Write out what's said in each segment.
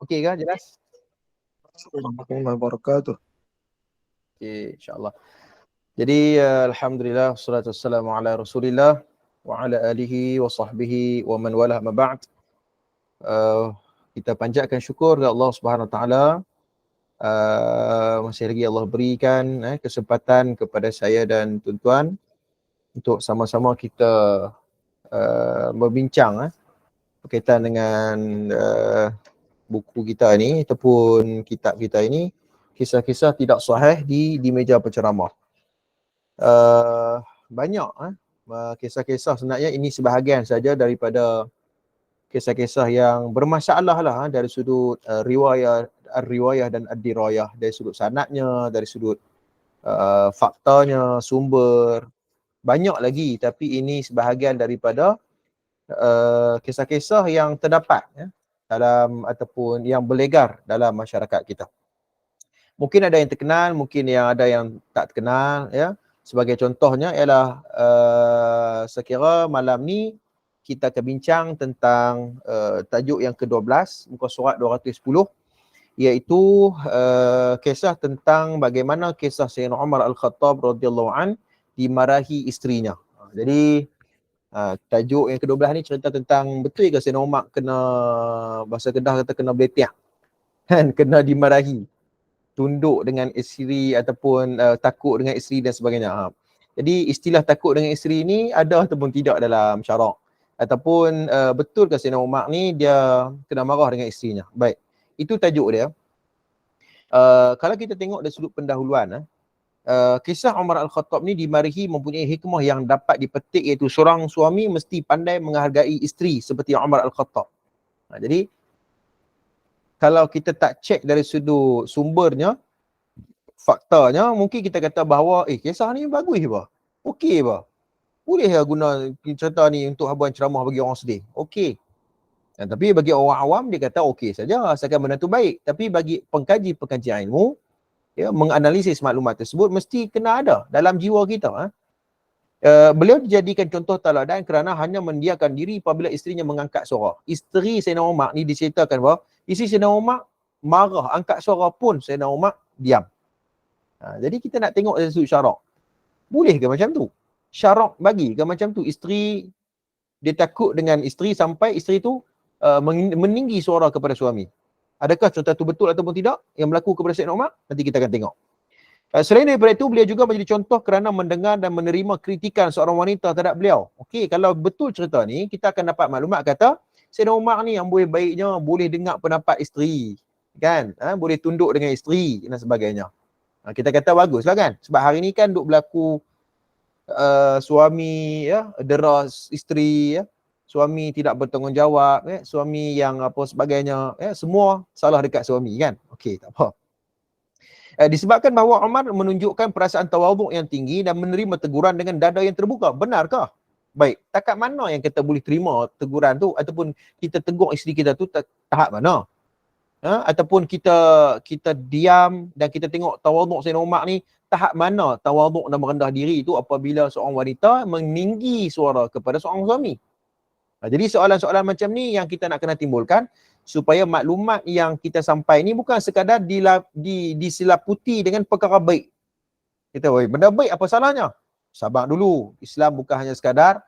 Okey ke? Jelas? Assalamualaikum warahmatullahi wabarakatuh. Okey, insya-Allah. Jadi alhamdulillah wassalatu wassalamu ala Rasulillah wa ala alihi wa sahbihi wa man wala ma ba'd. Kita panjatkan syukur kepada Allah Subhanahu Wa Taala. Masih lagi Allah berikan kesempatan kepada saya dan tuan-tuan untuk sama-sama kita berbincang berkaitan dengan buku kita ni ataupun kitab kita ini, kisah-kisah tidak sahih di meja penceramah. Banyak kisah-kisah, sebenarnya ini sebahagian saja daripada kisah-kisah yang bermasalah lah dari sudut riwayah dan ad-dirayah, dari sudut sanadnya, dari sudut faktanya, sumber, banyak lagi, tapi ini sebahagian daripada kisah-kisah yang terdapat dalam ataupun yang berlegar dalam masyarakat kita. Mungkin ada yang terkenal, mungkin yang ada yang tak terkenal ya. Sebagai contohnya ialah sekira malam ni kita akan bincang tentang tajuk yang ke-12 muka surat 210, iaitu kisah tentang bagaimana kisah Sayyidina Umar Al-Khattab radhiyallahu an dimarahi isterinya. Jadi tajuk yang ke-12 ni cerita tentang betul ke Sayyidina Umar kena, bahasa Kedah kata kena beletiak kan, kena dimarahi, tunduk dengan isteri ataupun takut dengan isteri dan sebagainya. Jadi istilah takut dengan isteri ni ada ataupun tidak dalam syarak, ataupun betul ke Sayyidina Umar ni dia kena marah dengan isterinya. Baik, itu tajuk dia. Kalau kita tengok dari sudut pendahuluan, kisah Umar Al-Khattab ni dimarihi mempunyai hikmah yang dapat dipetik, iaitu seorang suami mesti pandai menghargai isteri seperti Umar Al-Khattab. Jadi kalau kita tak cek dari sudut sumbernya, faktanya, mungkin kita kata bahawa kisah ni bagus bah, okey bah, boleh lah guna cerita ni untuk habuan ceramah bagi orang sedih, okey. Tapi bagi orang awam dia kata okey saja asalkan benda tu baik. Tapi bagi pengkaji ilmu, ya, menganalisis maklumat tersebut mesti kena ada dalam jiwa kita. Beliau dijadikan contoh teladan kerana hanya mendiamkan diri apabila isterinya mengangkat suara. Isteri Sayyidina Umar ni diceritakan bahawa isteri Sayyidina Umar marah, angkat suara pun Sayyidina Umar diam. Jadi kita nak tengok dari sudut syarak. Boleh ke macam tu? Syarak bagi ke macam tu? Isteri, dia takut dengan isteri sampai isteri tu meninggi suara kepada suami. Adakah contoh itu betul ataupun tidak yang berlaku kepada Sayyidina Umar? Nanti kita akan tengok. Selain daripada itu, beliau juga menjadi contoh kerana mendengar dan menerima kritikan seorang wanita terhadap beliau. Okey, kalau betul cerita ni, kita akan dapat maklumat kata Sayyidina Umar ni yang boleh baiknya boleh dengar pendapat isteri, kan? Boleh tunduk dengan isteri dan sebagainya. Kita kata baguslah kan? Sebab hari ni kan duk berlaku suami deras isteri, suami tidak bertanggungjawab, suami yang apa sebagainya, semua salah dekat suami kan. Okey, tak apa. Disebabkan bahawa Umar menunjukkan perasaan tawaduk yang tinggi dan menerima teguran dengan dada yang terbuka. Benarkah? Baik, takat mana yang kita boleh terima teguran tu, ataupun kita tegur isteri kita tu tahap mana? Ataupun kita diam dan kita tengok tawaduk Sayyidina Umar ni, tahap mana tawaduk dan merendah diri itu apabila seorang wanita meninggi suara kepada seorang suami. Jadi soalan-soalan macam ni yang kita nak kena timbulkan supaya maklumat yang kita sampai ni bukan sekadar diselaputi dengan perkara baik. Kita, benda baik apa salahnya? Sabar dulu. Islam bukan hanya sekadar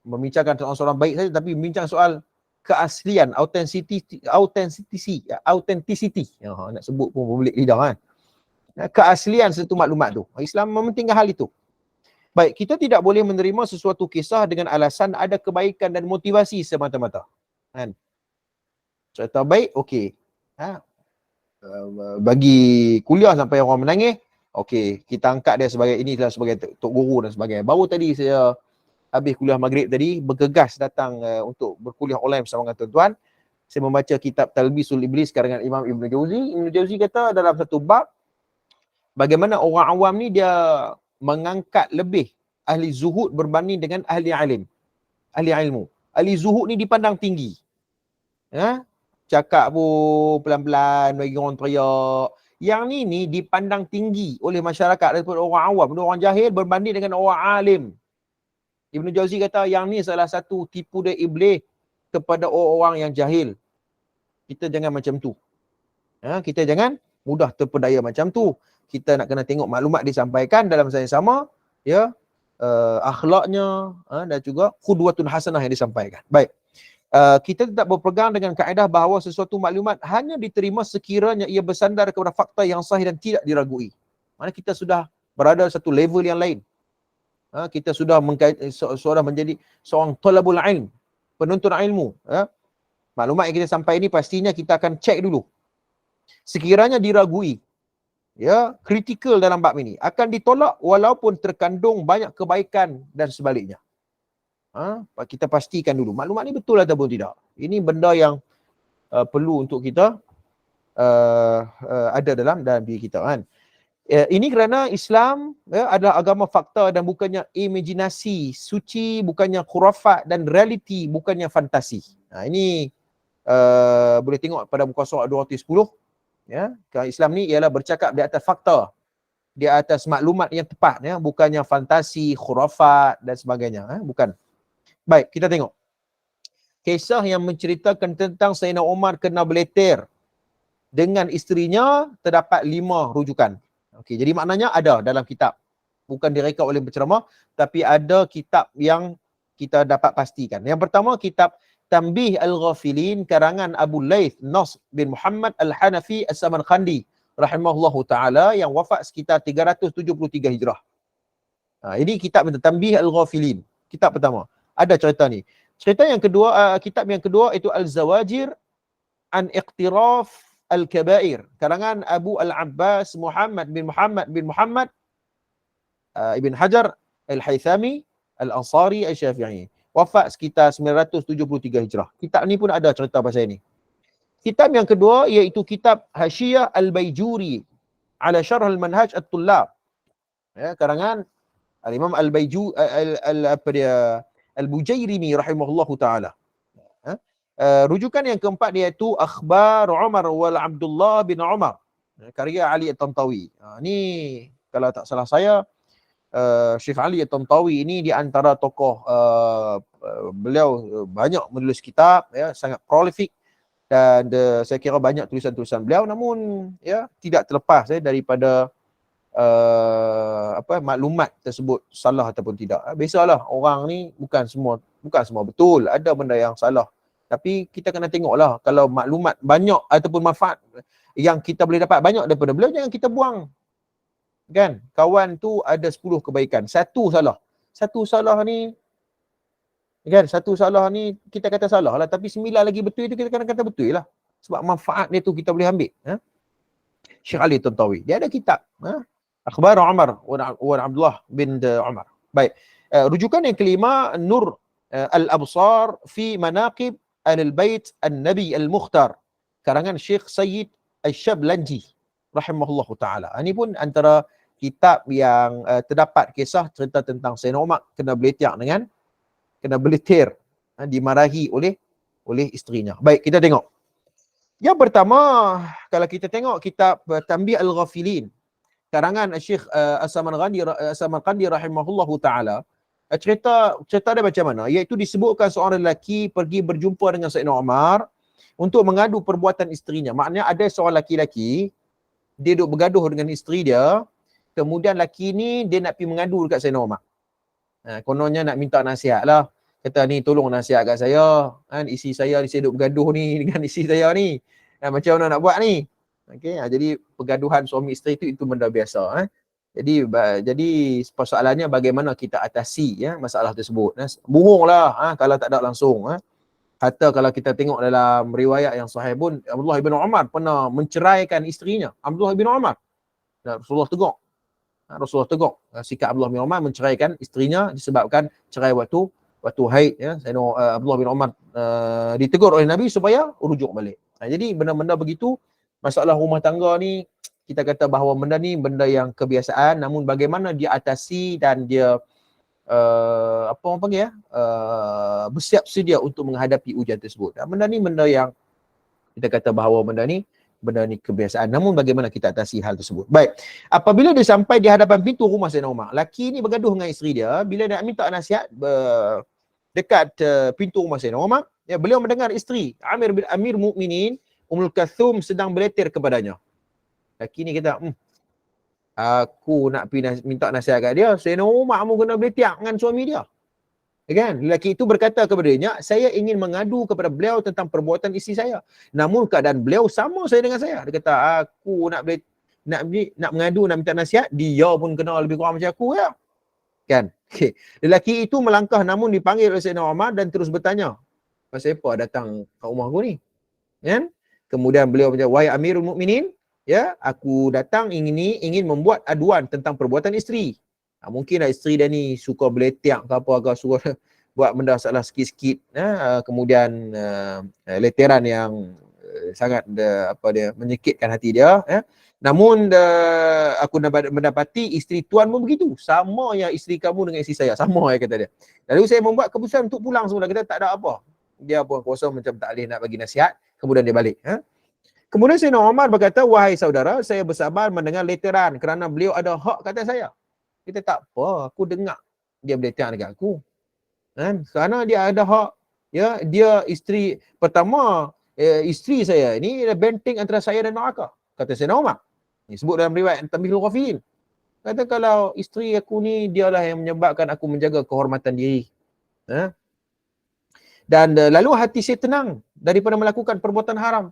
membincangkan soalan-soalan baik saja, tapi membincang soal keaslian, authenticity. Nak sebut pun boleh lidah kan. Keaslian satu maklumat tu. Islam mementingkan hal itu. Baik, kita tidak boleh menerima sesuatu kisah dengan alasan ada kebaikan dan motivasi semata-mata. Kan? Cerita baik, okey. Bagi kuliah sampai orang menangis, okey, kita angkat dia sebagai inilah sebagai tok guru dan sebagainya. Baru tadi saya habis kuliah maghrib tadi, bergegas datang untuk berkuliah online bersama dengan tuan-tuan. Saya membaca kitab Talbisul Iblis karangan Imam Ibn Jauzi. Ibn Jauzi kata dalam satu bab, bagaimana orang awam ni dia mengangkat lebih ahli zuhud berbanding dengan ahli ilmu. Ahli zuhud ni dipandang tinggi. Cakap pun pelan-pelan bagi orang teriak. Yang ni dipandang tinggi oleh masyarakat daripada orang awam, orang jahil berbanding dengan orang alim. Ibn Jauzi kata yang ni salah satu tipu daya iblis kepada orang-orang yang jahil. Kita jangan macam tu. Kita jangan mudah terpedaya macam tu. Kita nak kena tengok maklumat disampaikan dalam masa yang sama, ya, akhlaknya dan juga qudwatun hasanah yang disampaikan. Baik. Kita tetap berpegang dengan kaedah bahawa sesuatu maklumat hanya diterima sekiranya ia bersandar kepada fakta yang sahih dan tidak diragui. Maksudnya kita sudah berada satu level yang lain. Kita sudah menjadi seorang talabul ilm, penuntut ilmu. Maklumat yang kita sampai ini pastinya kita akan cek dulu. Sekiranya diragui, ya, kritikal dalam bab ini, akan ditolak walaupun terkandung banyak kebaikan dan sebaliknya. Kita pastikan dulu maklumat ni betul ataupun tidak. Ini benda yang perlu untuk kita ada dalam diri kita kan. Ini kerana Islam adalah agama fakta dan bukannya imajinasi suci, bukannya khurafat, dan realiti bukannya fantasi. Ini boleh tengok pada muka surat 210. Ya, Islam ni ialah bercakap di atas fakta, di atas maklumat yang tepat, ya, bukannya fantasi, khurafat dan sebagainya. Bukan. Baik, kita tengok. Kisah yang menceritakan tentang Sayyidina Umar kena beleter dengan isterinya terdapat 5 rujukan. Okey, jadi maknanya ada dalam kitab. Bukan direka oleh penceramah, tapi ada kitab yang kita dapat pastikan. Yang pertama, kitab Tanbih Al-Ghafilin karangan Abu Laith Nasr bin Muhammad Al-Hanafi As-Samarqandi rahimahullahu taala yang wafat sekitar 373 Hijrah. Ini kitab Tanbih Al-Ghafilin. Kitab pertama. Ada cerita ni. Cerita yang kedua, kitab yang kedua itu Al-Zawajir an Iqtiraf Al-Kabair karangan Abu Al-Abbas Muhammad bin Muhammad Ibn Hajar Al-Haythami Al-Ansari Al-Syafi'i. Wafat sekitar 973 Hijrah. Kitab ni pun ada cerita pasal ini. Kitab yang kedua iaitu kitab Hasyiyah Al-Baijuri ala Syarh Al-Manhaj At-Tullab. Ya, karangan Al-Imam Al-Bujairimi rahimahullahu taala. Rujukan yang keempat iaitu Akhbar Umar wal Abdullah bin Umar, karya Ali At-Tantawi. Ni kalau tak salah saya, Syekh Ali At-Tantawi ini di antara tokoh, beliau banyak menulis kitab, ya, sangat prolific, dan saya kira banyak tulisan-tulisan beliau, namun ya tidak terlepas daripada maklumat tersebut salah ataupun tidak. Biasalah orang ni bukan semua betul, ada benda yang salah. Tapi kita kena tengoklah, kalau maklumat banyak ataupun manfaat yang kita boleh dapat banyak daripada beliau, jangan kita buang. Kan? Kawan tu ada 10 kebaikan, satu salah ni, kan, satu salah ni kita kata salah lah, tapi 9 lagi betul itu kita kena kata betul lah. Sebab manfaat dia tu kita boleh ambil. Syekh Ali Tantawi, dia ada kitab, Akhbar Umar wa Abdullah bin Umar. Baik. Rujukan yang kelima, Nur Al-Absar fi Manaqib Al-Bait An-Nabi Al-Mukhtar karangan Syekh Sayyid Al-Shablanji rahimahullahu taala. Ini pun antara kitab yang terdapat kisah cerita tentang Sayyidina Umar kena beletir, dimarahi oleh isterinya. Baik, kita tengok. Yang pertama, kalau kita tengok kitab Tanbih Al-Ghafilin karangan Syekh As-Samarqandi rahimahullahu taala, cerita dia macam mana? Iaitu disebutkan seorang lelaki pergi berjumpa dengan Sayyidina Umar untuk mengadu perbuatan isterinya. Maknanya ada seorang lelaki, dia duduk bergaduh dengan isteri dia, kemudian lelaki ni dia nak pergi mengadu dekat Sayyidina Umar. Kononnya nak minta nasihat lah. Kata ni, tolong nasihat kat saya. Isteri saya duduk bergaduh ni dengan isteri saya ni. Macam mana nak buat ni? Okay, jadi pergaduhan suami isteri itu benda biasa. Jadi persoalannya bagaimana kita atasi masalah tersebut. Bohonglah kalau tak ada langsung. Hatta kalau kita tengok dalam riwayat yang sahih pun, Abdullah bin Umar pernah menceraikan isterinya. Abdullah bin Umar. Rasulullah tegur. Sikap Abdullah bin Umar menceraikan isterinya disebabkan cerai waktu haid. Abdullah bin Umar ditegur oleh Nabi supaya rujuk balik. Jadi benda-benda begitu, masalah rumah tangga ni, kita kata bahawa benda ni benda yang kebiasaan, namun bagaimana dia atasi dan dia bersiap sedia untuk menghadapi ujian tersebut. Benda ni benda yang kita kata bahawa benda ni kebiasaan, namun bagaimana kita atasi hal tersebut. Baik, apabila dia sampai di hadapan pintu rumah Sayyidina Umar, lelaki ni bergaduh dengan isteri dia. Bila nak minta nasihat dekat pintu rumah Sayyidina Umar, beliau mendengar isteri Amir Mukminin Ummul Kalthum sedang beletir kepadanya. Lelaki ni kata, aku nak pergi minta nasihat kat dia, Sayyidina Umar mu kena beletir dengan suami dia. Kan? Lelaki itu berkata kepadanya, saya ingin mengadu kepada beliau tentang perbuatan isteri saya. Namun keadaan beliau sama saya dengan saya. Dia kata, aku nak mengadu, nak minta nasihat, dia pun kena lebih kurang macam aku ya. Kan? Okay. Lelaki itu melangkah namun dipanggil oleh Sayyidina Umar dan terus bertanya, pasal apa datang ke rumah aku ni? Kan? Kemudian beliau berkata, wahai Amirul Mukminin, ya, aku datang ingin membuat aduan tentang perbuatan isteri. Mungkinlah isteri dia ni suka beletiak ke apa, agak suka buat benda salah sikit-sikit, kemudian leteran yang sangat menyekitkan hati dia. Namun aku mendapati isteri tuan pun begitu, sama yang isteri kamu dengan isteri saya, sama kata dia. Lalu saya membuat keputusan untuk pulang semula. Kita tak ada apa. Dia pun kosong macam tak boleh nak bagi nasihat, kemudian dia balik. Kemudian Sayyidina Umar berkata, wahai saudara, saya bersabar mendengar leteran kerana beliau ada hak kata saya. Kita tak apa, aku dengar dia berleteran dekat aku. Kan? Kerana dia ada hak. Ya, dia isteri pertama, isteri saya ni benteng antara saya dan neraka. Kata Sayyidina Umar. Ini sebut dalam riwayat Tanbihul Ghafilin. Kata kalau isteri aku ni dialah yang menyebabkan aku menjaga kehormatan diri. Dan lalu hati saya tenang daripada melakukan perbuatan haram.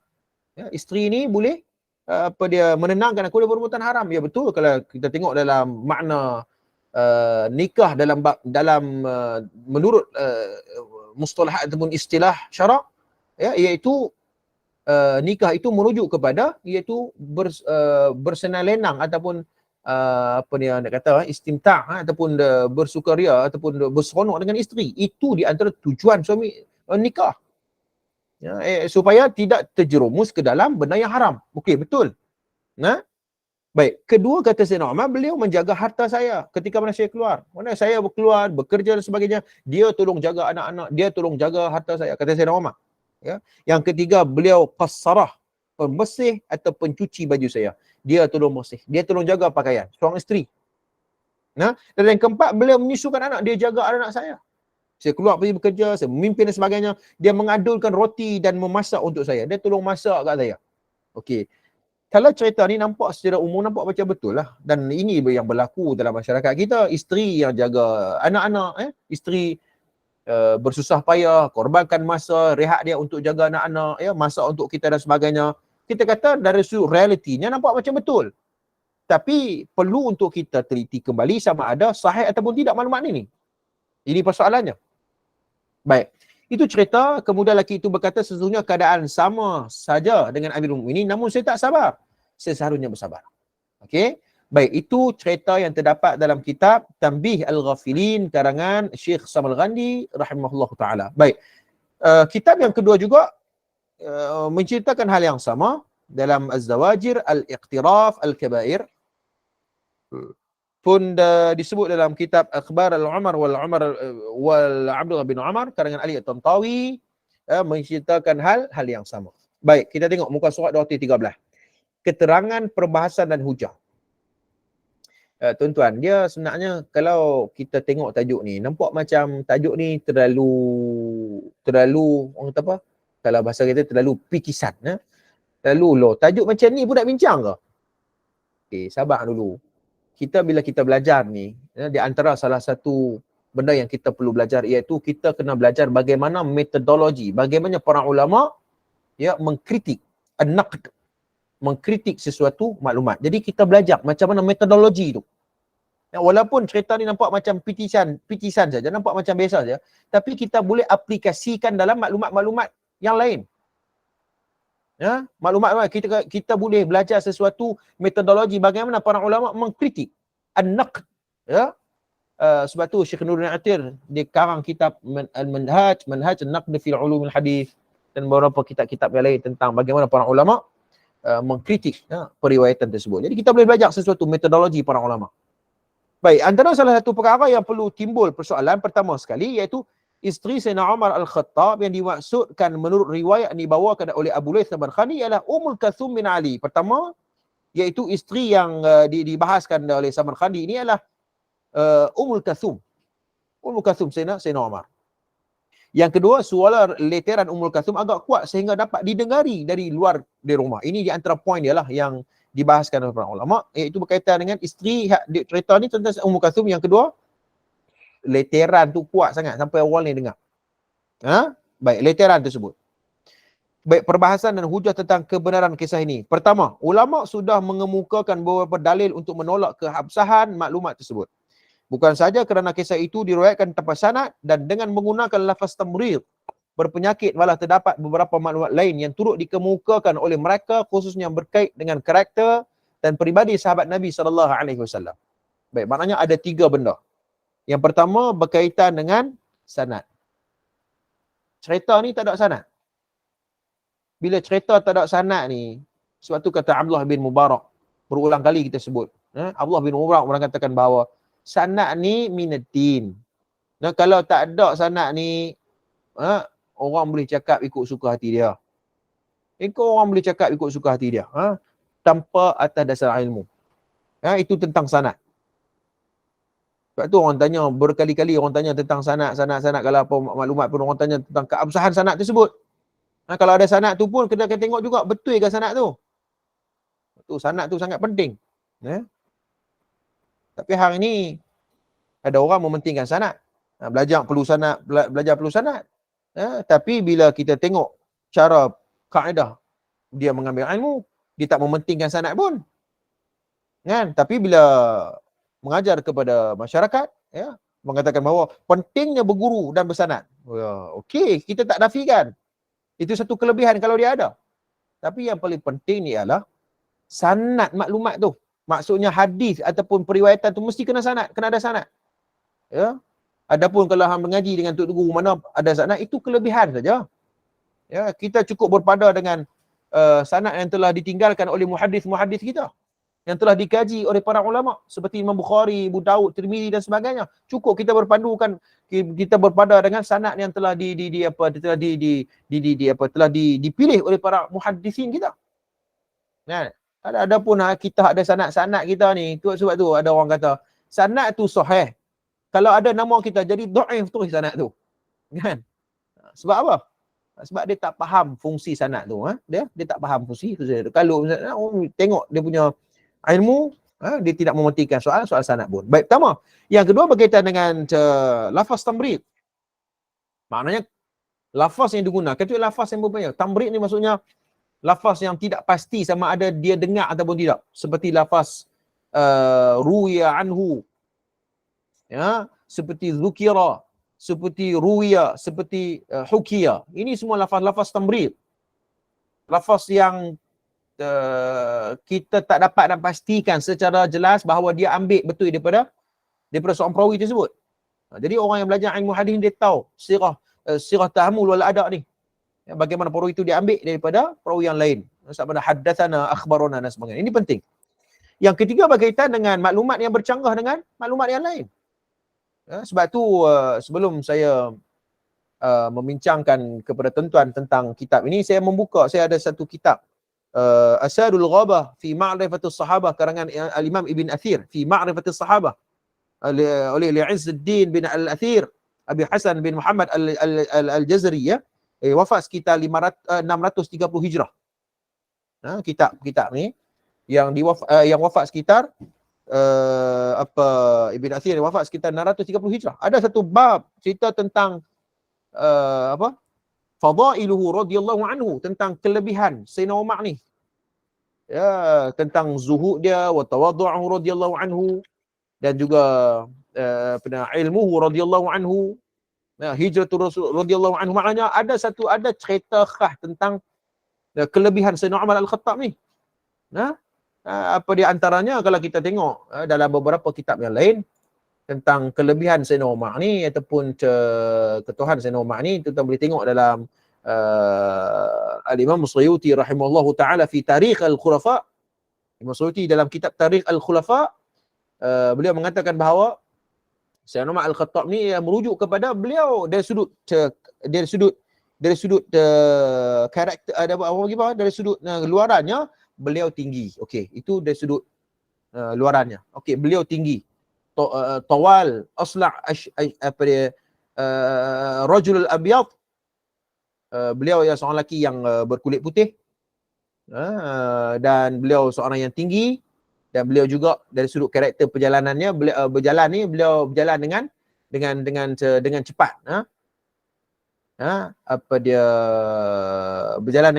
Ya, isteri ni boleh dia menenangkan aku dari perbuatan haram. Ya betul, kalau kita tengok dalam makna nikah dalam menurut mustalahat ataupun istilah syarak, ya, iaitu nikah itu merujuk kepada iaitu bersenang-lenang ataupun apa dia nak kata, istimta' ataupun bersukaria ataupun berseronok dengan isteri. Itu di antara tujuan suami nikah. Ya, supaya tidak terjerumus ke dalam benda yang haram. Okey, betul. Baik, kedua kata Sayyidina Umar, beliau menjaga harta saya ketika mana saya keluar. Mana saya keluar, bekerja dan sebagainya, dia tolong jaga anak-anak, dia tolong jaga harta saya, kata Sayyidina Umar. Ya. Yang ketiga, beliau qassarah, pembersih atau pencuci baju saya. Dia tolong bersih, dia tolong jaga pakaian, seorang isteri. Dan yang keempat, beliau menyusukan anak, dia jaga anak saya. Saya keluar pergi bekerja, saya memimpin dan sebagainya, dia mengadulkan roti dan memasak untuk saya. Dia tolong masak kat saya. Okey. Kalau cerita ni nampak secara umum, nampak macam betul lah. Dan ini yang berlaku dalam masyarakat kita. Isteri yang jaga anak-anak, isteri bersusah payah, korbankan masa rehat dia untuk jaga anak-anak, ya, masak untuk kita dan sebagainya. Kita kata dari sudut realitinya nampak macam betul. Tapi perlu untuk kita teliti kembali sama ada sahih ataupun tidak maklumat ini. Ini persoalannya. Baik. Itu cerita, kemudian lelaki itu berkata, sesungguhnya keadaan sama saja dengan Amirul Mukminin, namun saya tak sabar. Saya seharusnya bersabar. Okey. Baik, itu cerita yang terdapat dalam kitab Tanbih Al-Ghafilin karangan Syekh Samal Ghandi rahimahullah taala. Baik. Kitab yang kedua juga menceritakan hal yang sama dalam Az-Zawajir Al-Iqtiraf Al-Kabair. Pun disebut dalam kitab Akhbar Al-Umar wal Abdullah bin Umar karangan Ali At-Tantawi, menceritakan hal yang sama. Baik, kita tengok muka surat 213. Keterangan perbahasan dan hujah. Tuan-tuan, dia sebenarnya kalau kita tengok tajuk ni, nampak macam tajuk ni terlalu orang kata apa? Kalau bahasa kita terlalu pikisan, terlalu low. Tajuk macam ni pun nak bincang ke? Okey, sabar dulu. Bila kita belajar ni, di antara salah satu benda yang kita perlu belajar iaitu kita kena belajar bagaimana metodologi, bagaimana para ulama mengkritik, an-naqd, mengkritik sesuatu maklumat. Jadi kita belajar macam mana metodologi tu. Walaupun cerita ni nampak macam pitisan saja, nampak macam biasa saja, tapi kita boleh aplikasikan dalam maklumat-maklumat yang lain. Ya, maklumat kita boleh belajar sesuatu metodologi bagaimana para ulama mengkritik an-naqd, ya. Sebab tu Syekh Nuruddin Atir dia karang kitab Manhaj an-Naqd fi Ulumul Hadis dan beberapa kitab-kitab yang lain tentang bagaimana para ulama mengkritik periwayatan tersebut. Jadi kita boleh belajar sesuatu metodologi para ulama. Baik, antara salah satu perkara yang perlu timbul persoalan pertama sekali iaitu isteri Sayyidina Umar Al-Khattab yang dimaksudkan menurut riwayat yang dibawakan oleh Abu Layth Al-Barkhani ialah Ummul Kalthum bin Ali. Pertama, iaitu isteri yang dibahaskan oleh Samarkhandi ini adalah Ummul Kalthum. Ummul Kalthum Sayyidina Umar. Yang kedua, suara leteran Ummul Kalthum agak kuat sehingga dapat didengari dari luar di rumah. Ini di antara poin dia lah yang dibahaskan oleh para ulama, iaitu berkaitan dengan isteri cerita ni tentang Ummul Kalthum. Yang kedua, leteran tu kuat sangat sampai orang ni dengar. Baik, leteran tersebut. Baik, perbahasan dan hujah tentang kebenaran kisah ini. Pertama, ulama sudah mengemukakan beberapa dalil untuk menolak keabsahan maklumat tersebut. Bukan saja kerana kisah itu diriwayatkan tanpa sanad dan dengan menggunakan lafaz tamrid, berpenyakit, malah terdapat beberapa maklumat lain yang turut dikemukakan oleh mereka khususnya berkait dengan karakter dan peribadi sahabat Nabi SAW. Baik, maknanya ada 3 benda. Yang pertama berkaitan dengan sanad. Cerita ni tak ada sanad. Bila cerita tak ada sanad ni, sebab tu kata Abdullah bin Mubarak, berulang kali kita sebut. Abdullah bin Mubarak orang katakan bahawa sanad ni minaddin. Nah, kalau tak ada sanad ni, orang boleh cakap ikut suka hati dia. Orang boleh cakap ikut suka hati dia. Tanpa atas dasar ilmu. Itu tentang sanad. Sebab tu orang tanya, berkali-kali orang tanya tentang sanad. Kalau apa maklumat pun orang tanya tentang keabsahan sanad tersebut. Kalau ada sanad tu pun, kena tengok juga betul ke sanad tu. Sanad tu sangat penting. Tapi hari ni ada orang mementingkan sanad. Belajar perlu sanad. Tapi bila kita tengok cara kaedah dia mengambil ilmu, dia tak mementingkan sanad pun. Tapi bila mengajar kepada masyarakat, mengatakan bahawa pentingnya berguru dan bersanad. Okey, kita tak nafikan. Itu satu kelebihan kalau dia ada. Tapi yang paling penting ni ialah sanad maklumat tu. Maksudnya hadis ataupun periwayatan tu mesti kena sanad, kena ada sanad. Adapun kalau hang mengaji dengan tok guru mana ada sanad, itu kelebihan saja. Kita cukup berpada dengan sanad yang telah ditinggalkan oleh muhaddis-muhaddis kita, yang telah dikaji oleh para ulama seperti Imam Bukhari, Abu Daud, Tirmizi dan sebagainya. Cukup kita berpada dengan sanad yang telah dipilih oleh para muhaddisin kita. Adapun kita ada sanad kita ni, sebab tu ada orang kata sanad tu sahih. Kalau ada nama kita jadi dhaif terus sanad tu. Sebab apa? Sebab dia tak faham fungsi sanad tu. Dia tak faham fungsi tu. Kalau tengok dia punya ilmu, dia tidak mementingkan soal sanad pun. Baik, pertama. Yang kedua berkaitan dengan lafaz tamrid. Maknanya lafaz yang digunakan itu lafaz yang berbeza. Tamrid ni maksudnya lafaz yang tidak pasti sama ada dia dengar ataupun tidak. Seperti lafaz ruya anhu, seperti zukira, seperti ruya, seperti hukiya. Ini semua lafaz-lafaz tamrid. Lafaz yang kita tak dapat nak pastikan secara jelas bahawa dia ambil betul daripada seorang perawi tersebut. Jadi orang yang belajar ilmu hadis dia tahu sirah tahammul wal adab ni. Bagaimana perawi itu diambil daripada perawi yang lain. Sama ada haddatsana, akhbarana dan sebagainya. Ini penting. Yang ketiga berkaitan dengan maklumat yang bercanggah dengan maklumat yang lain. Sebab tu sebelum saya membincangkan kepada tuan-tuan tentang kitab ini, saya ada satu kitab Asadul Ghabah fi Ma'rifatus Sahabah karangan Al-Imam Ibn Athir fi Ma'rifatus Sahabah oleh Izzuddin bin Al-Athir Abi Hasan bin Muhammad Al-Jazari, wafat sekitar 630 Hijrah. Kitab ni yang wafat sekitar Ibn Athir wafat sekitar 630 Hijrah. Ada satu bab cerita tentang fadailuhu radhiyallahu anhu, tentang kelebihan Sayyidina Umar ni. Tentang zuhud dia, wa tawaddu'uhu radhiyallahu anhu, dan juga ilmuhu radhiyallahu anhu, hijratul Rasul radhiyallahu anhu. Maknanya ada cerita khas tentang kelebihan Sayyidina Umar Al-Khattab ni. Apa di antaranya kalau kita tengok dalam beberapa kitab yang lain tentang kelebihan Sayyidina Umar ni ataupun ketuhan Sayyidina Umar ni, kita boleh tengok dalam Al-Imam Suyuti rahimahullahu ta'ala fi Tarikh Al-Khulafa. Imam Suyuti dalam kitab Tarikh Al-Khulafa, beliau mengatakan bahawa Sayyidina Umar Al-Khattab ni merujuk kepada beliau dari sudut karakter, dari sudut luarannya beliau tinggi. Okey, itu dari sudut luarannya. Okey, beliau tinggi. Tawal, asla' Rajulul Abyad, beliau ialah seorang lelaki yang berkulit putih, dan beliau seorang yang tinggi, dan beliau juga dari sudut karakter perjalanannya, beliau beliau berjalan dengan cepat. Apa dia berjalan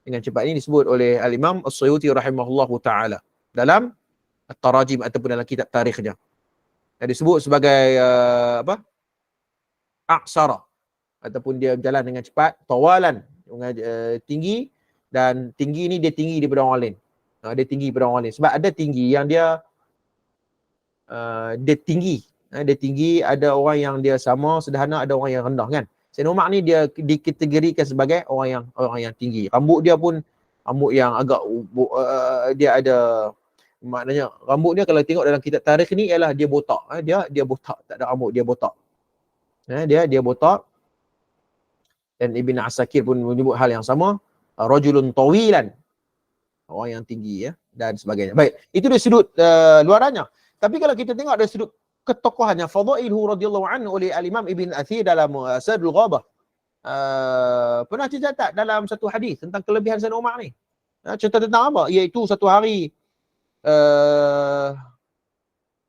dengan cepat. Ini disebut oleh Al-Imam As-Suyuti rahimahullahu taala dalam At-Tarajim ataupun dalam kitab tarikhnya. Yang disebut sebagai aksara, ataupun dia berjalan dengan cepat, tawalan, tinggi, dan tinggi ni dia tinggi daripada orang lain. Dia tinggi daripada orang lain. Sebab ada tinggi yang dia tinggi. Dia tinggi, ada orang yang dia sama, sederhana, ada orang yang rendah kan. Sayyidina Umar ni dia dikategorikan sebagai orang yang tinggi. Rambut dia pun rambut yang agak dia ada, maknanya rambut dia kalau tengok dalam kitab tarikh ni ialah dia botak. Dia botak, tak ada rambut, dia botak. Dia botak. Dan Ibn Asakir pun menyebut hal yang sama, rajulun tawilan, orang yang tinggi dan sebagainya. Baik, itu dari sudut luarannya. Tapi kalau kita tengok dari sudut ketokohannya, fadailuhu radhiyallahu anhu oleh Al-Imam Ibn Athir dalam Sadul Ghabah, pernah tercatat dalam satu hadis tentang kelebihan Sayyidina Umar ni. Cerita tentang apa? Iaitu satu hari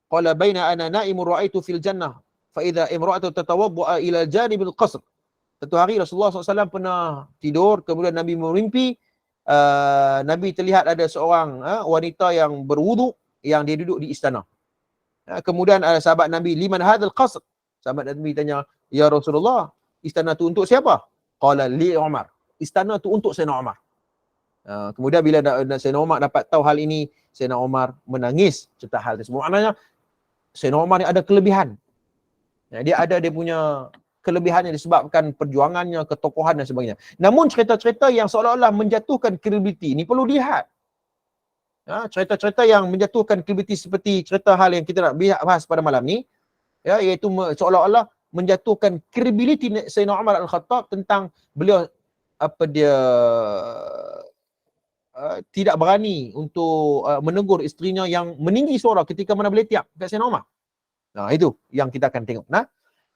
qala baina ana na'imun ra'aitu fil jannah fa idza imra'atu tatawadda'a ila janibil qasr. Satu hari Rasulullah SAW pernah tidur, kemudian Nabi memimpi, Nabi terlihat ada seorang wanita yang berwuduk, yang dia duduk di istana. Kemudian ada sahabat Nabi, liman hadzal qasr? Sahabat Nabi tanya, ya Rasulullah, istana tu untuk siapa? Qala li Umar. Istana tu untuk Sayyidina Umar. Kemudian bila Sayyidina Umar dapat tahu hal ini, Sayyidina Umar menangis cerita hal tersebut. Maknanya Sayyidina Umar ni ada kelebihan. Dia ada dia punya kelebihannya disebabkan perjuangannya, ketokohan dan sebagainya. Namun cerita-cerita yang seolah-olah menjatuhkan kredibiliti ni perlu dilihat. Cerita-cerita yang menjatuhkan kredibiliti seperti cerita hal yang kita nak bahas pada malam ni, iaitu seolah-olah menjatuhkan kredibiliti Sayyidina Umar Al-Khattab tentang beliau tidak berani untuk menegur isterinya yang meninggi suara ketika mana boleh tiap kat Sayyidina Umar. Itu yang kita akan tengok.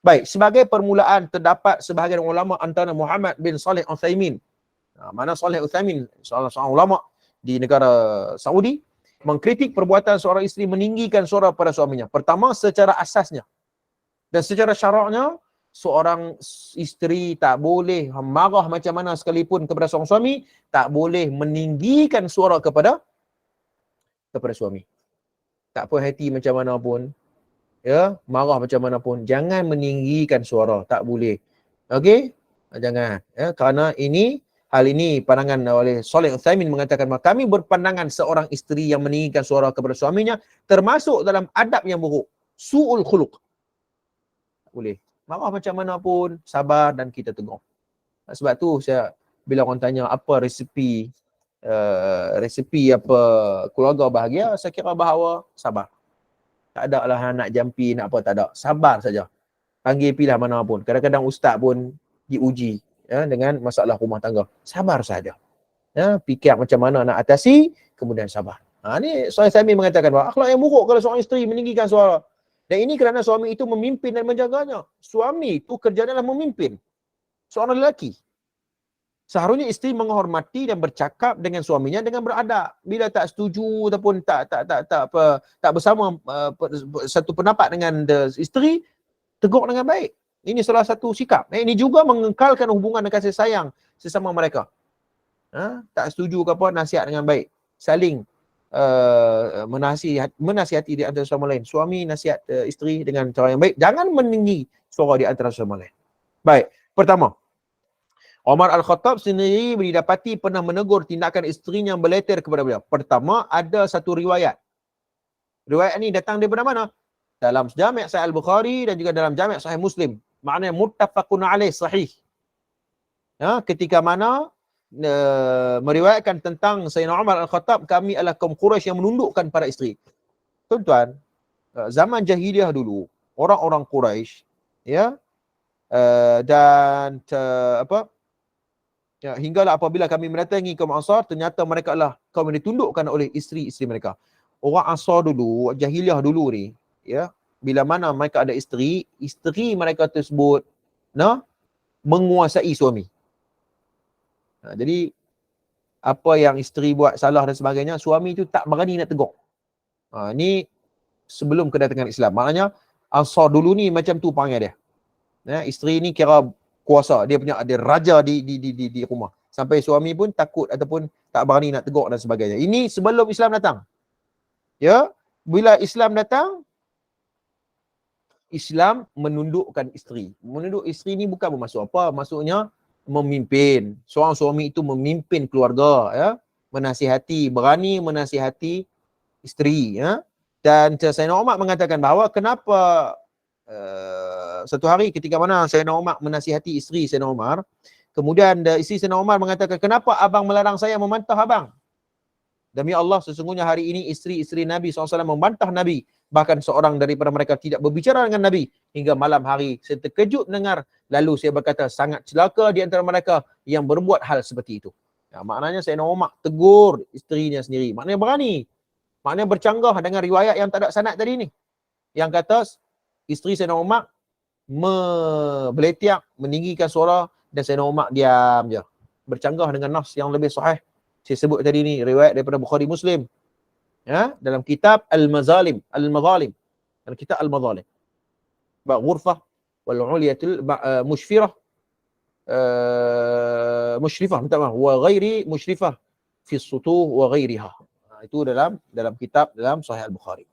Baik, sebagai permulaan terdapat sebahagian ulama antara Muhammad bin Saleh Utsaimin. Mana Saleh Utsaimin, seorang ulama di negara Saudi, mengkritik perbuatan seorang isteri meninggikan suara pada suaminya. Pertama, secara asasnya dan secara syaraknya, seorang isteri tak boleh marah macam mana sekalipun kepada seorang suami, tak boleh meninggikan suara kepada suami. Tak apa hati macam mana pun, marah macam mana pun, jangan meninggikan suara, tak boleh. Okey? Jangan. Kerana hal ini pandangan oleh Saleh Utsaimin mengatakan, kami berpandangan seorang isteri yang meninggikan suara kepada suaminya termasuk dalam adab yang buruk, su'ul khuluq. Tak boleh. Marah macam mana pun, sabar dan kita tegur. Sebab tu bila orang tanya apa resepi apa keluarga bahagia, saya kira bahawa sabar. Tak ada lah nak jampi, nak apa, tak ada. Sabar saja. Panggil pilah mana pun. Kadang-kadang ustaz pun diuji dengan masalah rumah tangga. Sabar saja. Fikir macam mana nak atasi, kemudian sabar. Ni Saleh Utsaimin mengatakan bahawa akhlak yang buruk kalau seorang isteri meninggikan suara. Dan ini kerana suami itu memimpin dan menjaganya. Suami itu kerjanya adalah memimpin seorang lelaki. Seharusnya isteri menghormati dan bercakap dengan suaminya dengan beradab. Bila tak setuju ataupun tak bersama satu pendapat dengan isteri, tegur dengan baik. Ini salah satu sikap. Ini juga mengekalkan hubungan dan kasih sayang sesama mereka. Tak setuju ke apa, nasihat dengan baik. Saling menasihati di antara sama lain. Suami nasihat isteri dengan cara yang baik. Jangan meninggi suara di antara sama lain. Baik, pertama, Umar Al-Khattab sendiri didapati pernah menegur tindakan isterinya yang berleter kepada beliau. Pertama, ada satu riwayat. Riwayat ini datang daripada mana? Dalam Jami' Sahih Al-Bukhari dan juga dalam Jami' Sahih Muslim. Maknanya muttafaqun alaih, sahih. Ketika mana meriwayatkan tentang Sayyidina Umar Al-Khattab, kami adalah kaum Quraisy yang menundukkan para isteri. Tuan-tuan, zaman jahiliah dulu, orang-orang Quraisy dan hinggalah apabila kami mendatangi kaum Ansar, ternyata mereka adalah kaum yang ditundukkan oleh isteri-isteri mereka. Orang Ansar dulu, jahiliah dulu ni, bila mana mereka ada isteri mereka tersebut menguasai suami. Jadi apa yang isteri buat salah dan sebagainya, suami tu tak berani nak tegur. Ni sebelum kedatangan Islam. Maknanya Ansar dulu ni macam tu panggil dia. Isteri ni kira kuasa, dia raja di rumah. Sampai suami pun takut ataupun tak berani nak tegur dan sebagainya. Ini sebelum Islam datang. Ya, bila Islam datang, Islam menundukkan isteri. Menunduk isteri ni bukan bermaksud apa, maksudnya memimpin. Seorang suami itu memimpin keluarga, ya, menasihati, berani menasihati isteri, ya. Dan Sayyidina Umar mengatakan bahawa kenapa satu hari ketika mana Sayyidina Umar menasihati isteri Sayyidina Umar, kemudian isteri Sayyidina Umar mengatakan, kenapa abang melarang saya membantah abang? Demi Allah, sesungguhnya hari ini isteri-isteri Nabi SAW membantah Nabi. Bahkan seorang daripada mereka tidak berbicara dengan Nabi hingga malam hari. Saya terkejut dengar. Lalu saya berkata, sangat celaka di antara mereka yang berbuat hal seperti itu. Maknanya Sayyidina Umar tegur isterinya sendiri. Maknanya berani. Maknanya bercanggah dengan riwayat yang tak ada sanad tadi ni. Yang kata isteri Sayyidina Umar beletiak, meninggikan suara, dan Sayyidina Umar diam je. Bercanggah dengan nas yang lebih sahih. Saya sebut tadi ni riwayat daripada Bukhari Muslim. Ya, dalam kitab Al-Mazalim. Dalam kitab Al-Mazalim. Bab ghurfah wal uliyatul mushfirah musyrifah, minta maaf, wa ghairi musyrifah fi sutuh wa ghairiha. Itu dalam kitab dalam Sahih Al-Bukhari.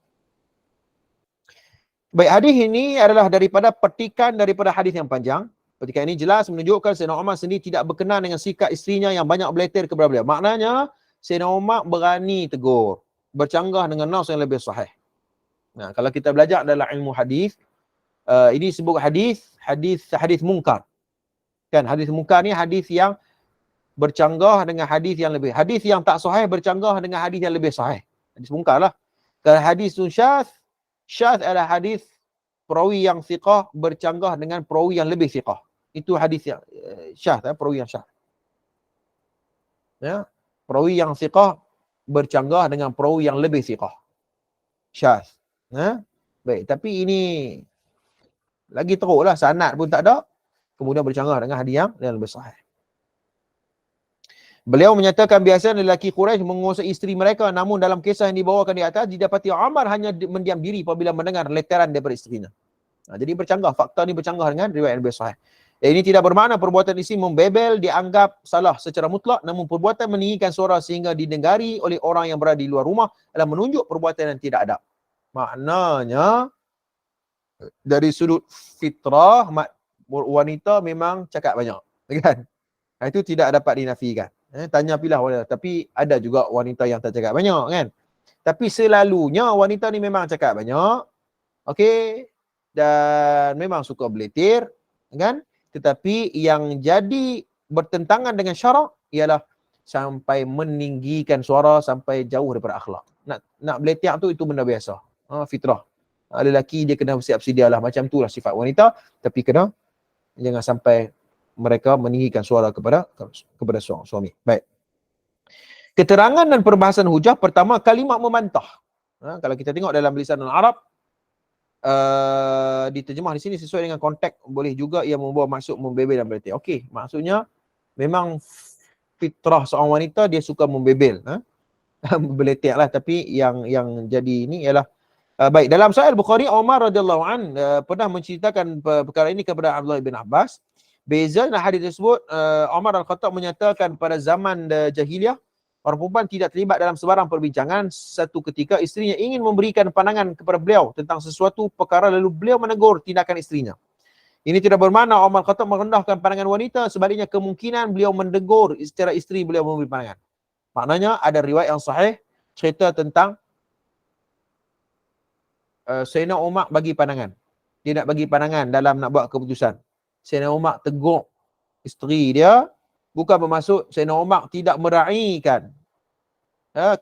Baik, hadis ini adalah daripada petikan daripada hadis yang panjang. Petikan ini jelas menunjukkan Sayyidina Umar sendiri tidak berkenan dengan sikap isterinya yang banyak beleter kepada beliau. Maknanya Sayyidina Umar berani tegur, bercanggah dengan nas yang lebih sahih. Nah, kalau kita belajar dalam ilmu hadis, ini sebut hadis mungkar. Kan, hadis mungkar ni hadis yang bercanggah dengan hadis yang lebih. Hadis yang tak sahih bercanggah dengan hadis yang lebih sahih. Hadis mungkar lah. Kalau hadis syadz adalah hadis perawi yang thiqah bercanggah dengan perawi yang lebih thiqah. Itu hadis yang syadz, perawi yang syadz. Ya, perawi yang thiqah bercanggah dengan perawi yang lebih thiqah. Syadz. Baik, tapi ini lagi teruklah, sanad pun tak ada. Kemudian bercanggah dengan hadis yang lebih sahih. Beliau menyatakan biasanya lelaki Quraisy menguasai isteri mereka, namun dalam kisah yang dibawakan di atas didapati Umar hanya mendiam diri apabila mendengar leteran daripada isterinya. Jadi bercanggah, fakta ni bercanggah dengan riwayat yang lebih sahih. Ini tidak bermakna perbuatan isteri membebel dianggap salah secara mutlak, namun perbuatan meninggikan suara sehingga didengari oleh orang yang berada di luar rumah adalah menunjuk perbuatan yang tidak adab. Maknanya dari sudut fitrah, wanita memang cakap banyak, kan? Itu tidak dapat dinafikan. Tanya pilah wanita, tapi ada juga wanita yang tak cakap banyak, kan? Tapi selalunya wanita ni memang cakap banyak, okey, dan memang suka beletir, kan? Tetapi yang jadi bertentangan dengan syarak ialah sampai meninggikan suara sampai jauh daripada akhlak. Nak beletir tu itu benda biasa. Fitrah. Lelaki dia kena bersiap sedia lah, macam tu lah sifat wanita, tapi kena jangan sampai mereka meninggikan suara kepada suami. Baik. Keterangan dan perbahasan hujah, pertama kalimat membantah. Kalau kita tengok dalam lisan Arab, diterjemah di sini sesuai dengan konteks, boleh juga ia membawa maksud membebel dan beletir. Okey, maksudnya memang fitrah seorang wanita dia suka membebel, beletir lah, tapi yang jadi ini ialah baik, dalam Sahih Bukhari, Umar radhiyallahu an pernah menceritakan perkara ini kepada Abdullah bin Abbas. Beza dengan hadis tersebut, Umar Al-Khattab menyatakan pada zaman jahiliyah, orang perempuan tidak terlibat dalam sebarang perbincangan. Satu ketika isterinya ingin memberikan pandangan kepada beliau tentang sesuatu perkara, lalu beliau menegur tindakan isterinya. Ini tidak bermakna Umar Al-Khattab merendahkan pandangan wanita, sebaliknya kemungkinan beliau menegur secara isteri beliau memberi pandangan. Maknanya ada riwayat yang sahih cerita tentang Sayyidina Umar bagi pandangan. Dia nak bagi pandangan dalam nak buat keputusan. Sayyidina Umar tegur isteri dia, bukan bermaksud Sayyidina Umar tidak meraihkan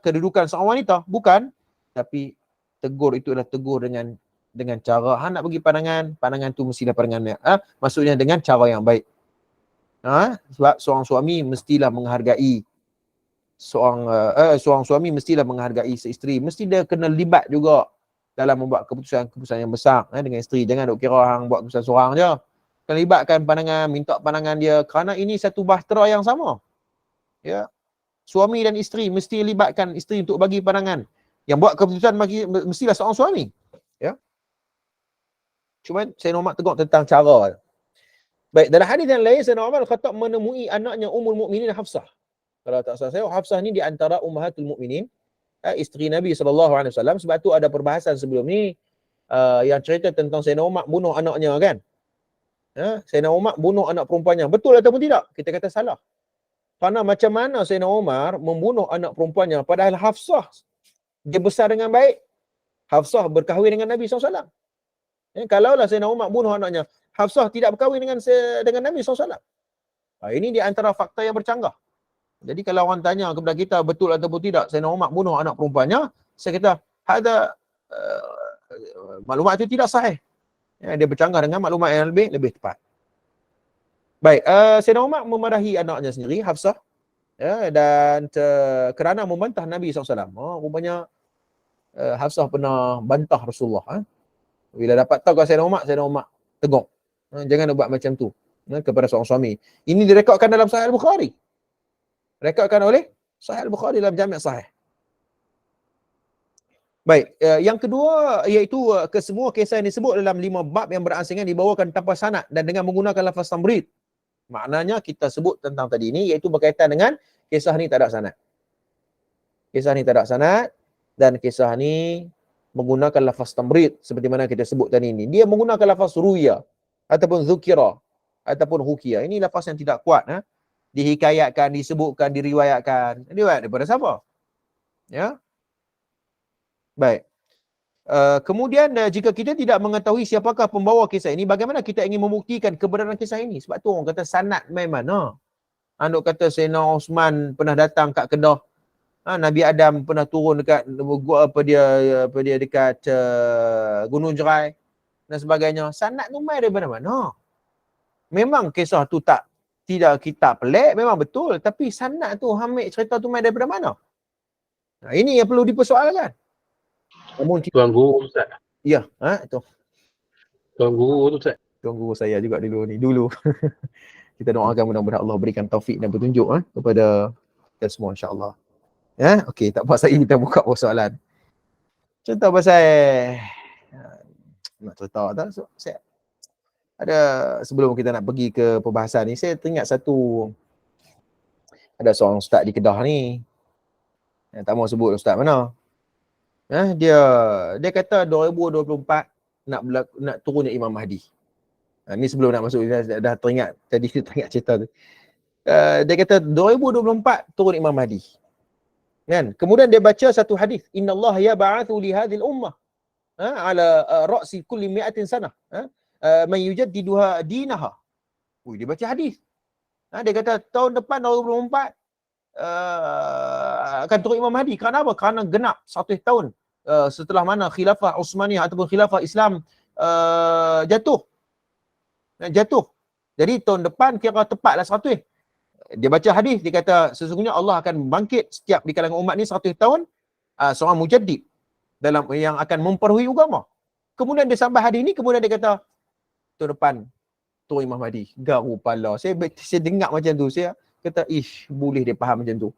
kedudukan seorang wanita, bukan, tapi tegur itu adalah tegur dengan cara nak bagi pandangan tu mestilah pandangan maksudnya dengan cara yang baik. Sebab seorang suami mestilah menghargai seorang suami mestilah menghargai isteri, mesti dia kena libat juga dalam membuat keputusan yang besar dengan isteri. Jangan duk kira hang buat keputusan seorang je. Kena libatkan pandangan, minta pandangan dia, kerana ini satu bahtera yang sama. Ya. Suami dan isteri mesti libatkan isteri untuk bagi pandangan. Yang buat keputusan mestilah seorang suami. Ya. Cuma Sayyidina Umar tegur tentang cara. Baik, dalam hadis yang lain Sayyidina Umar Al-Khattab menemui anaknya Ummul Mukminin Hafsah. Kalau tak salah saya, Hafsah ni di antara ummahatul mukminin, isteri Nabi SAW. Sebab tu ada perbahasan sebelum ni yang cerita tentang Sayyidina Umar bunuh anaknya kan. Sayyidina Umar bunuh anak perempuannya. Betul ataupun tidak? Kita kata salah. Kerana macam mana Sayyidina Umar membunuh anak perempuannya padahal Hafsah dia besar dengan baik. Hafsah berkahwin dengan Nabi SAW. Kalaulah Sayyidina Umar bunuh anaknya, Hafsah tidak berkahwin dengan Nabi SAW. Ini di antara fakta yang bercanggah. Jadi kalau orang tanya kepada kita betul ataupun tidak Sayyidina Umar bunuh anak perempuannya, saya kata ada maklumat itu tidak sahih. Dia bercanggah dengan maklumat yang lebih tepat. Baik, Sayyidina Umar memarahi anaknya sendiri, Hafsah, dan kerana membantah Nabi SAW. Rupanya Hafsah pernah bantah Rasulullah. Bila dapat tahu Sayyidina Umar tegur. Jangan buat macam tu kepada seorang suami. Ini direkodkan dalam Sahih Al-Bukhari. Rekodkan oleh Sahih Al-Bukhari dalam Jami' Sahih. Baik, yang kedua iaitu kesemua kisah yang disebut dalam 5 bab yang berasingan dibawakan tanpa sanad dan dengan menggunakan lafaz tamrid. Maknanya kita sebut tentang tadi ini iaitu berkaitan dengan kisah ni tak ada sanad. Kisah ni tak ada sanad dan kisah ni menggunakan lafaz tamrid seperti mana kita sebut tadi ini. Dia menggunakan lafaz ruya ataupun zukira ataupun hukia. Ini lafaz yang tidak kuat. Dihikayatkan, disebutkan, diriwayatkan. Diriwayat daripada siapa? Ya. Baik. Kemudian jika kita tidak mengetahui siapakah pembawa kisah ini, bagaimana kita ingin membuktikan kebenaran kisah ini? Sebab tu orang kata sanad main mana? Anduk kata Sayyidina Osman pernah datang kat Kedah. Nabi Adam pernah turun dekat dekat Gunung Jerai dan sebagainya. Sanad tu main daripada mana? Memang kisah tu tidak kita pelik, memang betul. Tapi sanad tu, ambil cerita tu main daripada mana? Ini yang perlu dipersoalkan. Namun Tuan Guru Ustaz. Ya, itu. Tuan Guru tu Ustaz. Tuan Guru saya juga dulu. Kita doakan mudah-mudahan Allah berikan taufik dan petunjuk kepada kita semua insya-Allah. Okey, tak apa saya kita buka persoalan. Contoh pasal nak cerita tak? Saya ada sebelum kita nak pergi ke perbahasan ni, saya teringat ada seorang ustaz di Kedah ni. Tak mau sebut ustaz mana. Dia kata 2024 nak turunnya Imam Mahdi. Ni sebelum nak masuk dah teringat tadi teringat cerita tu. Dia kata 2024 turun Imam Mahdi. Kan? Kemudian dia baca satu hadis, innallaha yab'atsu li hadhil ummah ala ra'si kulli mi'atin sanah. Man yujaddiduha dinaha. Dia baca hadis. Dia kata tahun depan 2024 akan turun Imam Mahdi. Kerana apa? Kerana genap 100 tahun setelah mana khilafah Utsmaniyah ataupun khilafah Islam jatuh. Jadi tahun depan kira tepatlah 100. Dia baca hadis, dia kata sesungguhnya Allah akan bangkit setiap di kalangan umat ni 100 tahun seorang mujaddid dalam yang akan memperhui agama. Kemudian dia sampai hadis ni, kemudian dia kata tahun depan turun Imam Mahdi. Garu pala. Saya dengar macam tu, saya kata boleh dia faham macam tu.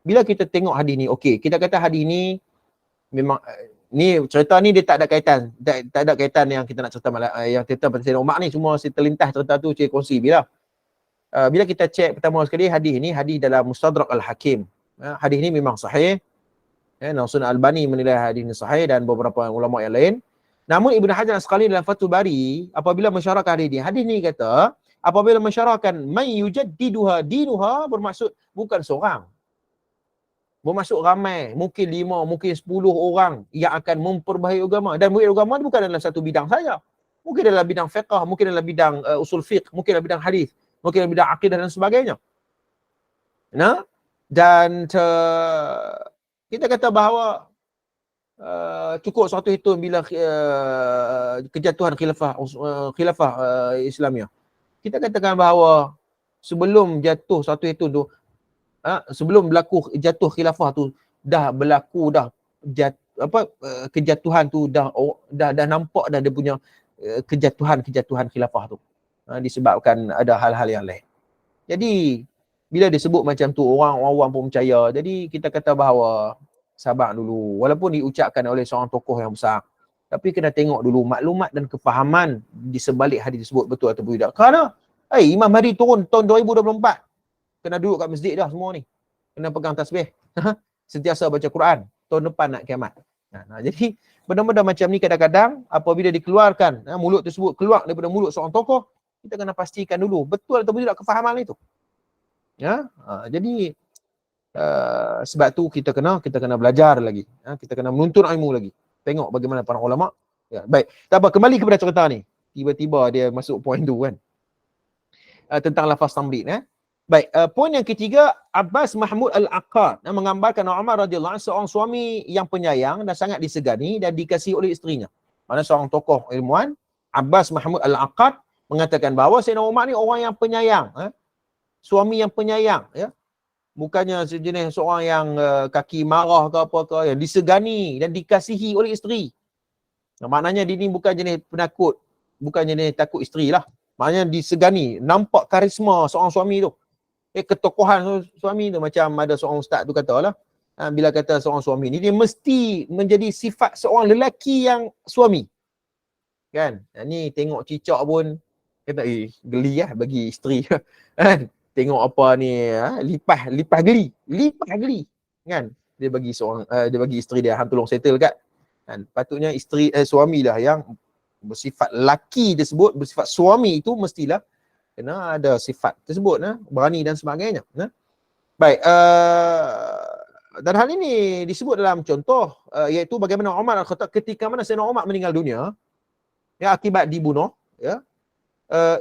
Bila kita tengok hadis ni, okey, kita kata hadis ni memang ni cerita ni dia tak ada kaitan, tak ada kaitan yang kita nak cerita yang cerita pasal Sayyidina Umar ni, cuma saya terlintas cerita tu saya kongsi bila kita cek pertama sekali hadis ni hadis dalam Mustadrak Al-Hakim. Hadis ni memang sahih. Nasrul Albani menilai hadis ni sahih dan beberapa ulama yang lain. Namun Ibn Hajar Al-Asqalani dalam Fathul Bari apabila mensyarahkan hadis ni kata apabila mensyarahkan man yujaddiduha dinuha bermaksud bukan seorang. Bermaksud ramai, mungkin 5, mungkin 10 orang yang akan memperbaiki agama. Dan agama ni bukan dalam satu bidang saja. Mungkin dalam bidang fiqh, mungkin dalam bidang usul fiqh, mungkin dalam bidang hadis, mungkin dalam bidang akidah dan sebagainya. Dan kita kata bahawa cukup satu hitung bila kejatuhan khilafah Islamiah. Kita katakan bahawa sebelum jatuh satu hitung tu, sebelum berlaku jatuh khilafah tu dah berlaku dah kejatuhan tu dah nampak dah dia punya kejatuhan khilafah tu. Disebabkan ada hal-hal yang lain. Jadi bila disebut macam tu orang awam pun percaya. Jadi kita kata bahawa sabar dulu walaupun diucapkan oleh seorang tokoh yang besar. Tapi kena tengok dulu maklumat dan kefahaman di sebalik hadis tersebut betul atau tidak. Kerana Imam Mahdi turun tahun 2024. Kena duduk kat masjid dah semua ni. Kena pegang tasbih. Sentiasa baca Quran. Tahun depan nak kiamat. Jadi benda-benda macam ni kadang-kadang apabila dikeluarkan, mulut tersebut keluar daripada mulut seorang tokoh, kita kena pastikan dulu betul atau tidak kefahaman itu. Jadi sebab tu kita kena belajar lagi. Kita kena menuntut ilmu lagi. Tengok bagaimana para ulama. Baik. Tak apa, kembali kepada cerita ni. Tiba-tiba dia masuk poin tu kan. Tentang lafaz tamrid. Baik, poin yang ketiga, Abbas Mahmud Al-Aqad menggambarkan Umar radhiyallahu anhu seorang suami yang penyayang dan sangat disegani dan dikasihi oleh isterinya. Mana seorang tokoh ilmuwan, Abbas Mahmud Al-Aqad mengatakan bahawa Sayyidina Umar ni orang yang penyayang, suami yang penyayang, ya. Bukannya sejenis seorang yang kaki marah ke apa ke, yang disegani dan dikasihi oleh isteri. Maknanya dia ni bukan jenis penakut, bukan jenis takut isteri lah. Maknanya disegani, nampak karisma seorang suami tu. Ketokohan suami tu, macam ada seorang ustaz tu katalah, bila kata seorang suami ni, dia mesti menjadi sifat seorang lelaki yang suami. Kan? Ni tengok cicak pun, kata geli lah bagi isteri. Kan? Tengok apa ni, lipas geli. Kan? Dia bagi isteri dia, hang tolong settle kat. Kan? Patutnya isteri, suami lah yang bersifat laki tersebut, bersifat suami itu mestilah kena ada sifat tersebut, berani dan sebagainya. Baik, dan hal ini disebut dalam contoh, iaitu bagaimana Umar Al-Khattab ketika mana Sayyidina Umar meninggal dunia, akibat dibunuh,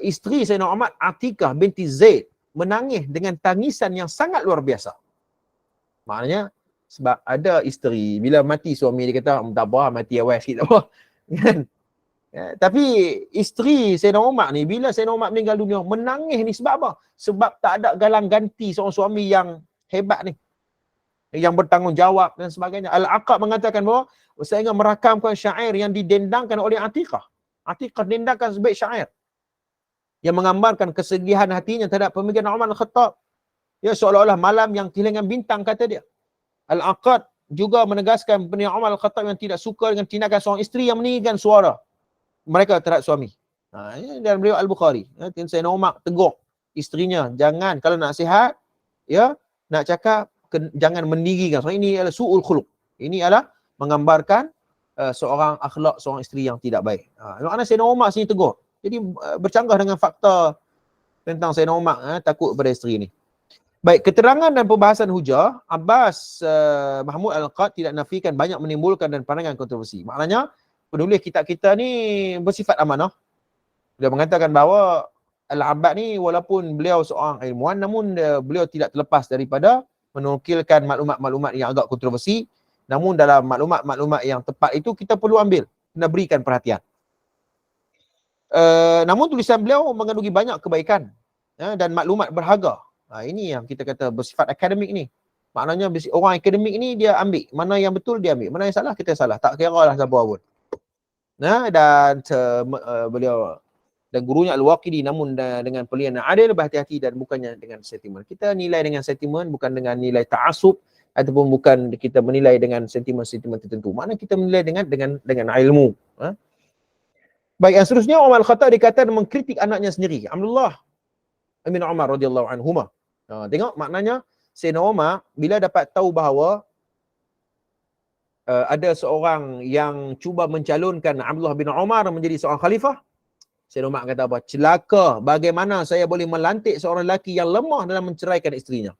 isteri Sayyidina Umar, Atikah binti Zaid, menangis dengan tangisan yang sangat luar biasa. Maknanya, sebab ada isteri, bila mati suami dia kata, tak apa, mati awal sikit, tak apa. Kan? Tapi isteri Sayyidina Umar ni, bila Sayyidina Umar meninggal dunia, menangis ni sebab apa? Sebab tak ada galang ganti seorang suami yang hebat ni, yang bertanggungjawab dan sebagainya. Al-Aqad mengatakan bahawa saya ingin merakamkan syair yang didendangkan oleh Atikah. Atikah dendangkan sebaik syair yang menggambarkan kesedihan hatinya terhadap pemikiran Umar Al-Khattab. Ya, seolah-olah malam yang kehilangan bintang, kata dia. Al-Aqad juga menegaskan pemikiran Umar Al-Khattab yang tidak suka dengan tindakan seorang isteri yang meninggikan suara mereka terhadap suami. Dalam riwayat Al-Bukhari, Sayyidina Umar tegur isterinya, jangan, kalau nak sihat, nak cakap, jangan meninggikan. So, ini adalah su'ul khuluq. Ini adalah menggambarkan seorang akhlak seorang isteri yang tidak baik. Maknanya Sayyidina Umar sini tegur. Jadi bercanggah dengan fakta tentang Sayyidina Umar takut pada isteri ni. Baik, keterangan dan perbahasan hujah, Abbas Mahmud Al-Aqad tidak nafikan banyak menimbulkan dan pandangan kontroversi. Maknanya penulis kitab kita ni bersifat amanah. Dia mengatakan bahawa Al-Abbad ni walaupun beliau seorang ilmuwan, namun beliau tidak terlepas daripada menukilkan maklumat-maklumat yang agak kontroversi. Namun dalam maklumat-maklumat yang tepat itu kita perlu ambil, kena berikan perhatian. Namun tulisan beliau mengandungi banyak kebaikan dan maklumat berharga. Ini yang kita kata bersifat akademik ni. Maknanya orang akademik ni dia ambil, mana yang betul dia ambil, mana yang salah kita salah, tak kira lah siapa pun. Dan beliau dan gurunya Al-Waqidi, namun dengan pilihan yang adil, berhati-hati dan bukannya dengan sentimen. Kita nilai dengan sentimen, bukan dengan nilai ta'asub, ataupun bukan kita menilai dengan sentimen-sentimen tertentu. Mana kita menilai dengan ilmu. Baik, yang seterusnya Umar Al-Khattab dikatakan mengkritik anaknya sendiri, Abdullah bin Umar radhiyallahu anhuma. Tengok maknanya Sayyidina Umar bila dapat tahu bahawa ada seorang yang cuba mencalonkan Abdullah bin Umar menjadi seorang khalifah, Sayyidina Umar kata apa? Celaka, bagaimana saya boleh melantik seorang lelaki yang lemah dalam menceraikan isterinya.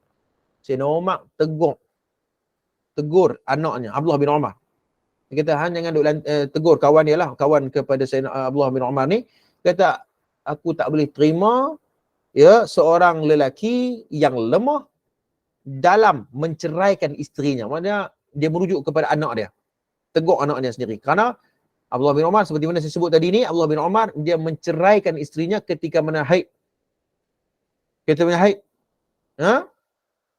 Sayyidina Umar tegur anaknya, Abdullah bin Umar. Dia kata, jangan duk tegur kawan dia lah, kawan kepada Sayyidina Abdullah bin Umar ni. Kata, aku tak boleh terima seorang lelaki yang lemah dalam menceraikan isterinya. Maksudnya, dia merujuk kepada anak dia. Tegur anak dia sendiri. Kerana Abdullah bin Umar, seperti mana saya sebut tadi ni, Abdullah bin Umar, dia menceraikan isterinya ketika mana haid. Ketika mana haid.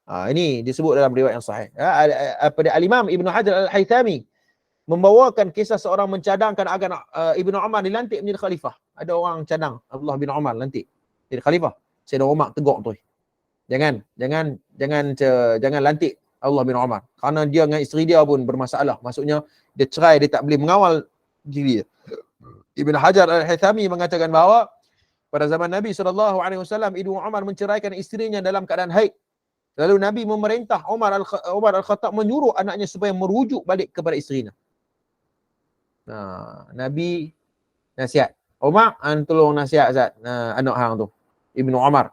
Ini disebut dalam riwayat yang sahih. Pada Al-Imam Ibn Hajar Al-Haythami membawakan kisah seorang mencadangkan agar Ibnu Umar dilantik menjadi khalifah. Ada orang cadang Abdullah bin Umar lantik jadi khalifah. Sayyidina Umar tegur tu. Jangan lantik Abdullah bin Umar. Kerana dia dengan isteri dia pun bermasalah. Maksudnya dia cerai, dia tak boleh mengawal diri dia. Ibn Hajar Al-Haythami mengatakan bahawa pada zaman Nabi SAW, Ibnu Umar menceraikan isterinya dalam keadaan haid. Lalu Nabi memerintah Umar Al-Khattab menyuruh anaknya supaya merujuk balik kepada isterinya. Nabi nasihat. Umar, tolong nasihat Azad, anak hang tu, Ibnu Umar,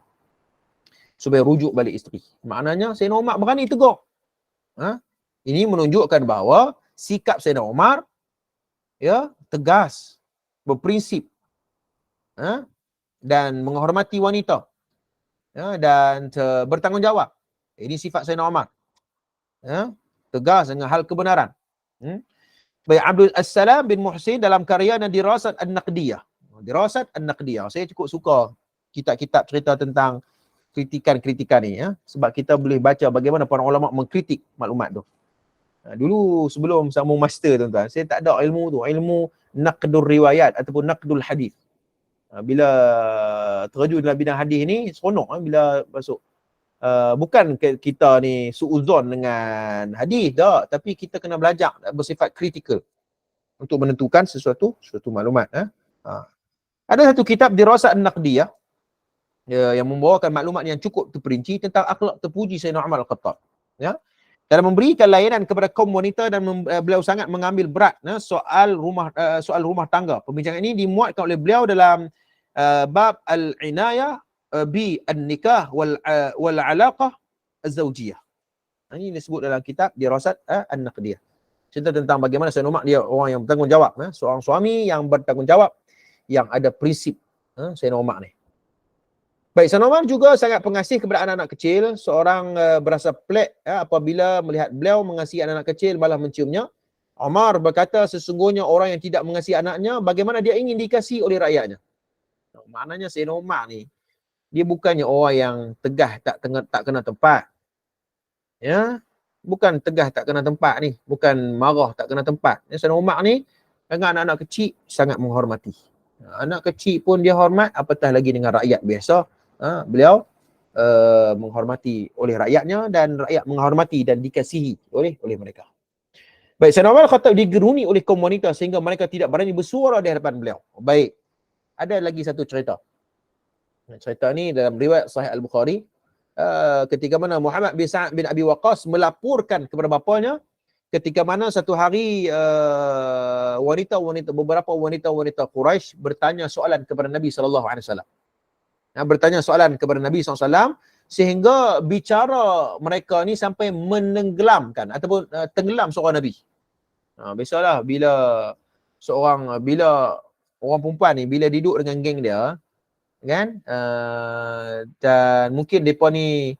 supaya rujuk balik isteri. Maknanya Sayyidina Umar berani tegur. Ini menunjukkan bahawa sikap Sayyidina Umar tegas, berprinsip, dan menghormati wanita, dan bertanggungjawab. Ini sifat Sayyidina Umar. Tegas dengan hal kebenaran. Baik, Abdul Assalam bin Muhsin dalam karyanya Dirasat An-Naqdiyah. Dirasat An-Naqdiyah. Saya cukup suka kitab-kitab cerita tentang kritikan-kritikan ni, sebab kita boleh baca bagaimana para ulama mengkritik maklumat tu. Dulu sebelum sambung master tuan-tuan, saya tak ada ilmu tu, ilmu naqdur riwayat ataupun naqdul hadis. Bila terjun dalam bidang hadis ni seronok bila masuk. Bukan kita ni suuzon dengan hadis dah, tapi kita kena belajar bersifat kritikal untuk menentukan sesuatu maklumat. Ada satu kitab Dirasat An-Naqdiyah yang membawakan maklumat yang cukup terperinci tentang akhlak terpuji Sayyidina Umar Al-Khattab. Dalam memberikan layanan kepada kaum wanita dan beliau sangat mengambil berat soal rumah tangga. Perbincangan ini dimuatkan oleh beliau dalam bab al-inayah bi an-nikah wal alaqah az-zawjiyah. Ini disebut dalam kitab Dirasat An-Naqdiyah. Cerita tentang bagaimana Sayyidina Umar dia orang yang bertanggungjawab, seorang suami yang bertanggungjawab, yang ada prinsip, Sayyidina Umar ni. Baik, Sayyidina Umar juga sangat pengasih kepada anak-anak kecil. Seorang berasa pelik apabila melihat beliau mengasihi anak-anak kecil malah menciumnya. Umar berkata, sesungguhnya orang yang tidak mengasihi anaknya, bagaimana dia ingin dikasihi oleh rakyatnya? Maknanya Sayyidina Umar ni, dia bukannya orang yang tegah tak kena tempat. Bukan tegah tak kena tempat ni, bukan marah tak kena tempat. Sayyidina Umar ni dengan anak-anak kecil sangat menghormati. Anak kecil pun dia hormat, apatah lagi dengan rakyat biasa. Beliau menghormati oleh rakyatnya dan rakyat menghormati dan dikasihi oleh mereka. Baik, Sayyidina Umar Khattab digeruni oleh kaum wanita sehingga mereka tidak berani bersuara di hadapan beliau. Baik, ada lagi satu cerita. Cerita ni dalam riwayat Sahih Al-Bukhari, ketika mana Muhammad bin Sa'ad bin Abi Waqqas melaporkan kepada bapanya ketika mana satu hari beberapa wanita Quraisy bertanya soalan kepada Nabi SAW. Bertanya soalan kepada Nabi SAW sehingga bicara mereka ni sampai menenggelamkan ataupun tenggelam suara Nabi. Biasalah bila orang perempuan ni bila duduk dengan geng dia kan, dan mungkin depa ni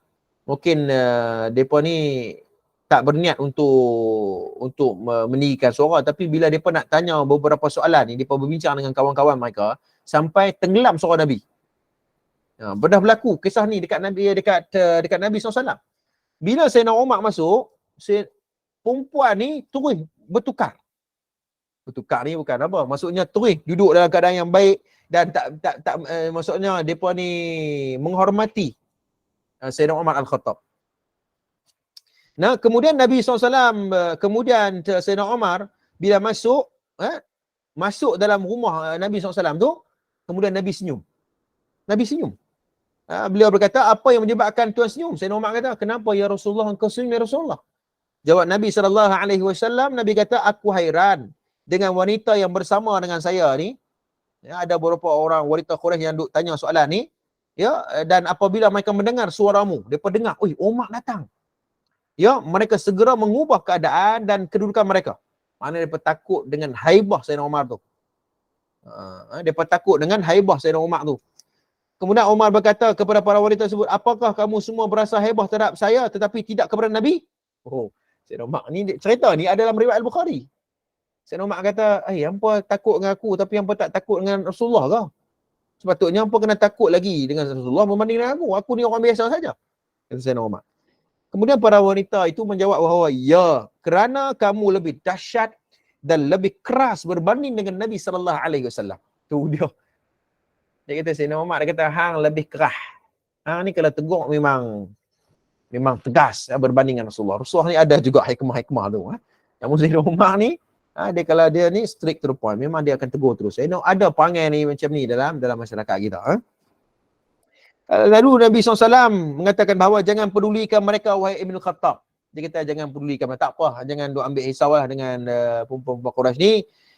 tak berniat untuk meninggikan suara, tapi bila depa nak tanya beberapa soalan ni, depa berbincang dengan kawan-kawan mereka sampai tenggelam suara Nabi. Pernah berlaku kisah ni dekat Nabi SAW. Bila Sayyidina Umar masuk, perempuan ni terus bertukar. Bertukar ni bukan apa, maksudnya terus duduk dalam keadaan yang baik dan tak maksudnya depa ni menghormati Sayyidina Umar Al-Khattab. Kemudian Nabi SAW, kemudian Sayyidina Umar bila masuk dalam rumah Nabi SAW tu, kemudian Nabi senyum. Beliau berkata, apa yang menyebabkan Tuan senyum? Sayyidina Umar kata, kenapa ya Rasulullah engkau senyum ya Rasulullah? Jawab Nabi SAW, Nabi kata, aku hairan dengan wanita yang bersama dengan saya ni. Ada beberapa orang wanita Quraisy yang duk tanya soalan ni, dan apabila mereka mendengar suaramu, mereka dengar, oi, Umar datang. Mereka segera mengubah keadaan dan kedudukan mereka. Maknanya mereka takut dengan haibah Sayyidina Umar tu. Mereka takut dengan haibah Sayyidina Umar tu. Kemudian Umar berkata kepada para wanita tersebut, apakah kamu semua berasa haibah terhadap saya tetapi tidak kepada Nabi? Sayyidina Umar ni, cerita ni ada dalam riwayat Al-Bukhari. Sayyidina Umar kata, hampa takut dengan aku tapi hampa tak takut dengan Rasulullah ke? Sepatutnya hampa kena takut lagi dengan Rasulullah berbanding dengan aku. Aku ni orang biasa saja. Kata Sayyidina Umar. Kemudian para wanita itu menjawab bahawa, ya, kerana kamu lebih dahsyat dan lebih keras berbanding dengan Nabi sallallahu alaihi wasallam. Tu dia. Dia kata Sayyidina Umar, dia kata hang lebih kerah. Hang ni kalau tegur memang tegas berbanding dengan Rasulullah. Rasulullah ni ada juga hikmah-hikmah tu. Yang Sayyidina Umar ni, dia kalau dia ni strict to the point, memang dia akan tegur terus. Ada perangai ni macam ni dalam masyarakat kita. Lalu Nabi SAW mengatakan bahawa jangan pedulikan mereka wahai Ibn Khattab. Dia kata jangan pedulikan mereka. Tak apa, jangan duk ambil risau lah dengan perempuan Quraisy ni.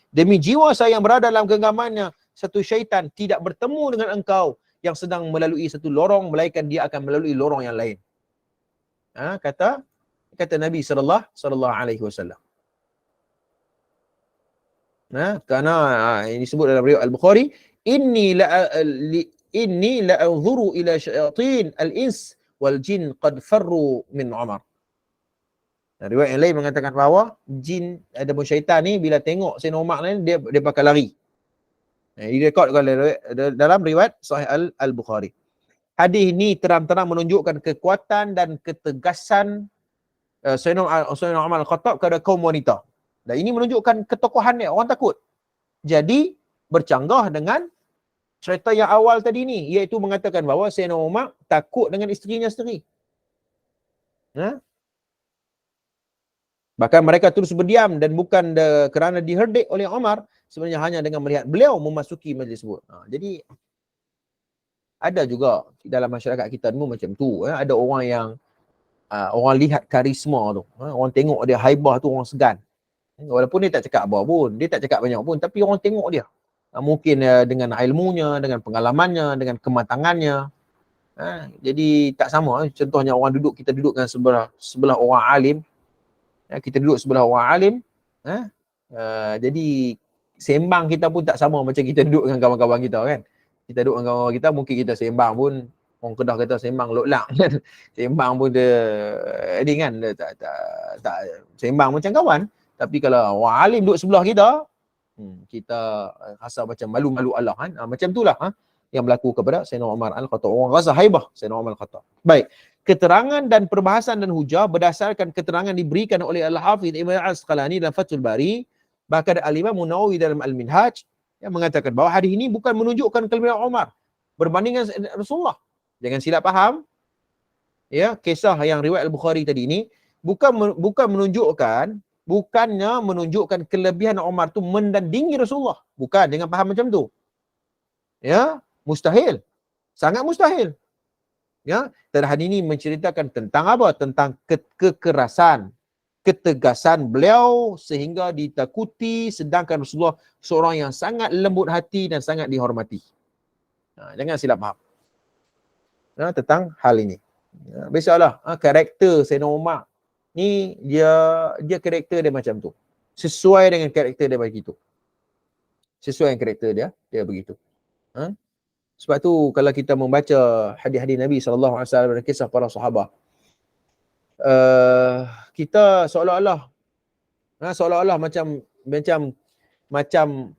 Demi jiwa saya yang berada dalam genggamannya, satu syaitan tidak bertemu dengan engkau yang sedang melalui satu lorong, melainkan dia akan melalui lorong yang lain. Kata Nabi sallallahu alaihi wasallam. Kerana ini disebut dalam riwayat Al-Bukhari, inni la anzuru ila syayatin al-ins wal jin qad farru min Umar. Riwayat yang lain mengatakan bahawa jin ataupun syaitan ni bila tengok Sayyidina Umar ni dia pakai lari. Direkodkan dalam riwayat Sahih Al-Bukhari. Hadis ini terang-terang menunjukkan kekuatan dan ketegasan Sayyidina Umar Al-Khattab kepada kaum wanita. Dan ini menunjukkan ketokohan dia, orang takut. Jadi bercanggah dengan cerita yang awal tadi ni, iaitu mengatakan bahawa Sayyidina Umar takut dengan isterinya sendiri. Bahkan mereka terus berdiam dan bukan kerana diherdik oleh Umar, sebenarnya hanya dengan melihat beliau memasuki majlis tersebut. Jadi ada juga dalam masyarakat kita ni macam tu. Ada orang yang orang lihat karisma tu. Orang tengok dia haibah tu, orang segan. Walaupun dia tak cakap apa pun, dia tak cakap banyak pun, tapi orang tengok dia. Mungkin dengan ilmunya, dengan pengalamannya, dengan kematangannya. Jadi tak sama. Contohnya kita duduk dengan sebelah orang alim. Kita duduk sebelah orang alim. Jadi sembang kita pun tak sama macam kita duduk dengan kawan-kawan kita kan. Kita duduk dengan kawan-kawan kita, mungkin kita sembang pun, orang Kedah kata sembang lok-lak. Sembang pun dia ni kan, dia tak sembang macam kawan. Tapi kalau orang alim duduk sebelah kita, kita rasa macam malu-malu Allah kan. Macam itulah yang berlaku kepada Sayyidina Umar Al-Khattab. Orang rasa haibah Sayyidina Umar Al-Khattab. Baik. Keterangan dan perbahasan dan hujah berdasarkan keterangan diberikan oleh Al-Hafidh Ibn Al-Asqalani dalam Fathul Bari, bahkan Al-Imam Nawawi dalam Al-Minhaj yang mengatakan bahawa hadis ini bukan menunjukkan kelebihan Umar berbanding dengan Rasulullah. Jangan silap faham. Kisah yang riwayat Al-Bukhari tadi ini bukannya menunjukkan kelebihan Umar tu mendandingi Rasulullah. Bukan, jangan faham macam tu. Mustahil. Sangat mustahil. Dan hadis ini menceritakan tentang apa? Tentang kekerasan, ketegasan beliau sehingga ditakuti, sedangkan Rasulullah seorang yang sangat lembut hati dan sangat dihormati. Jangan silap faham tentang hal ini. Biasalah karakter Sayyidina Umar ni dia karakter dia macam tu. Sesuai dengan karakter dia begitu. Sesuai dengan karakter dia begitu. Sebab tu kalau kita membaca hadis-hadis Nabi SAW dan kisah para sahabat, kita seolah-olah macam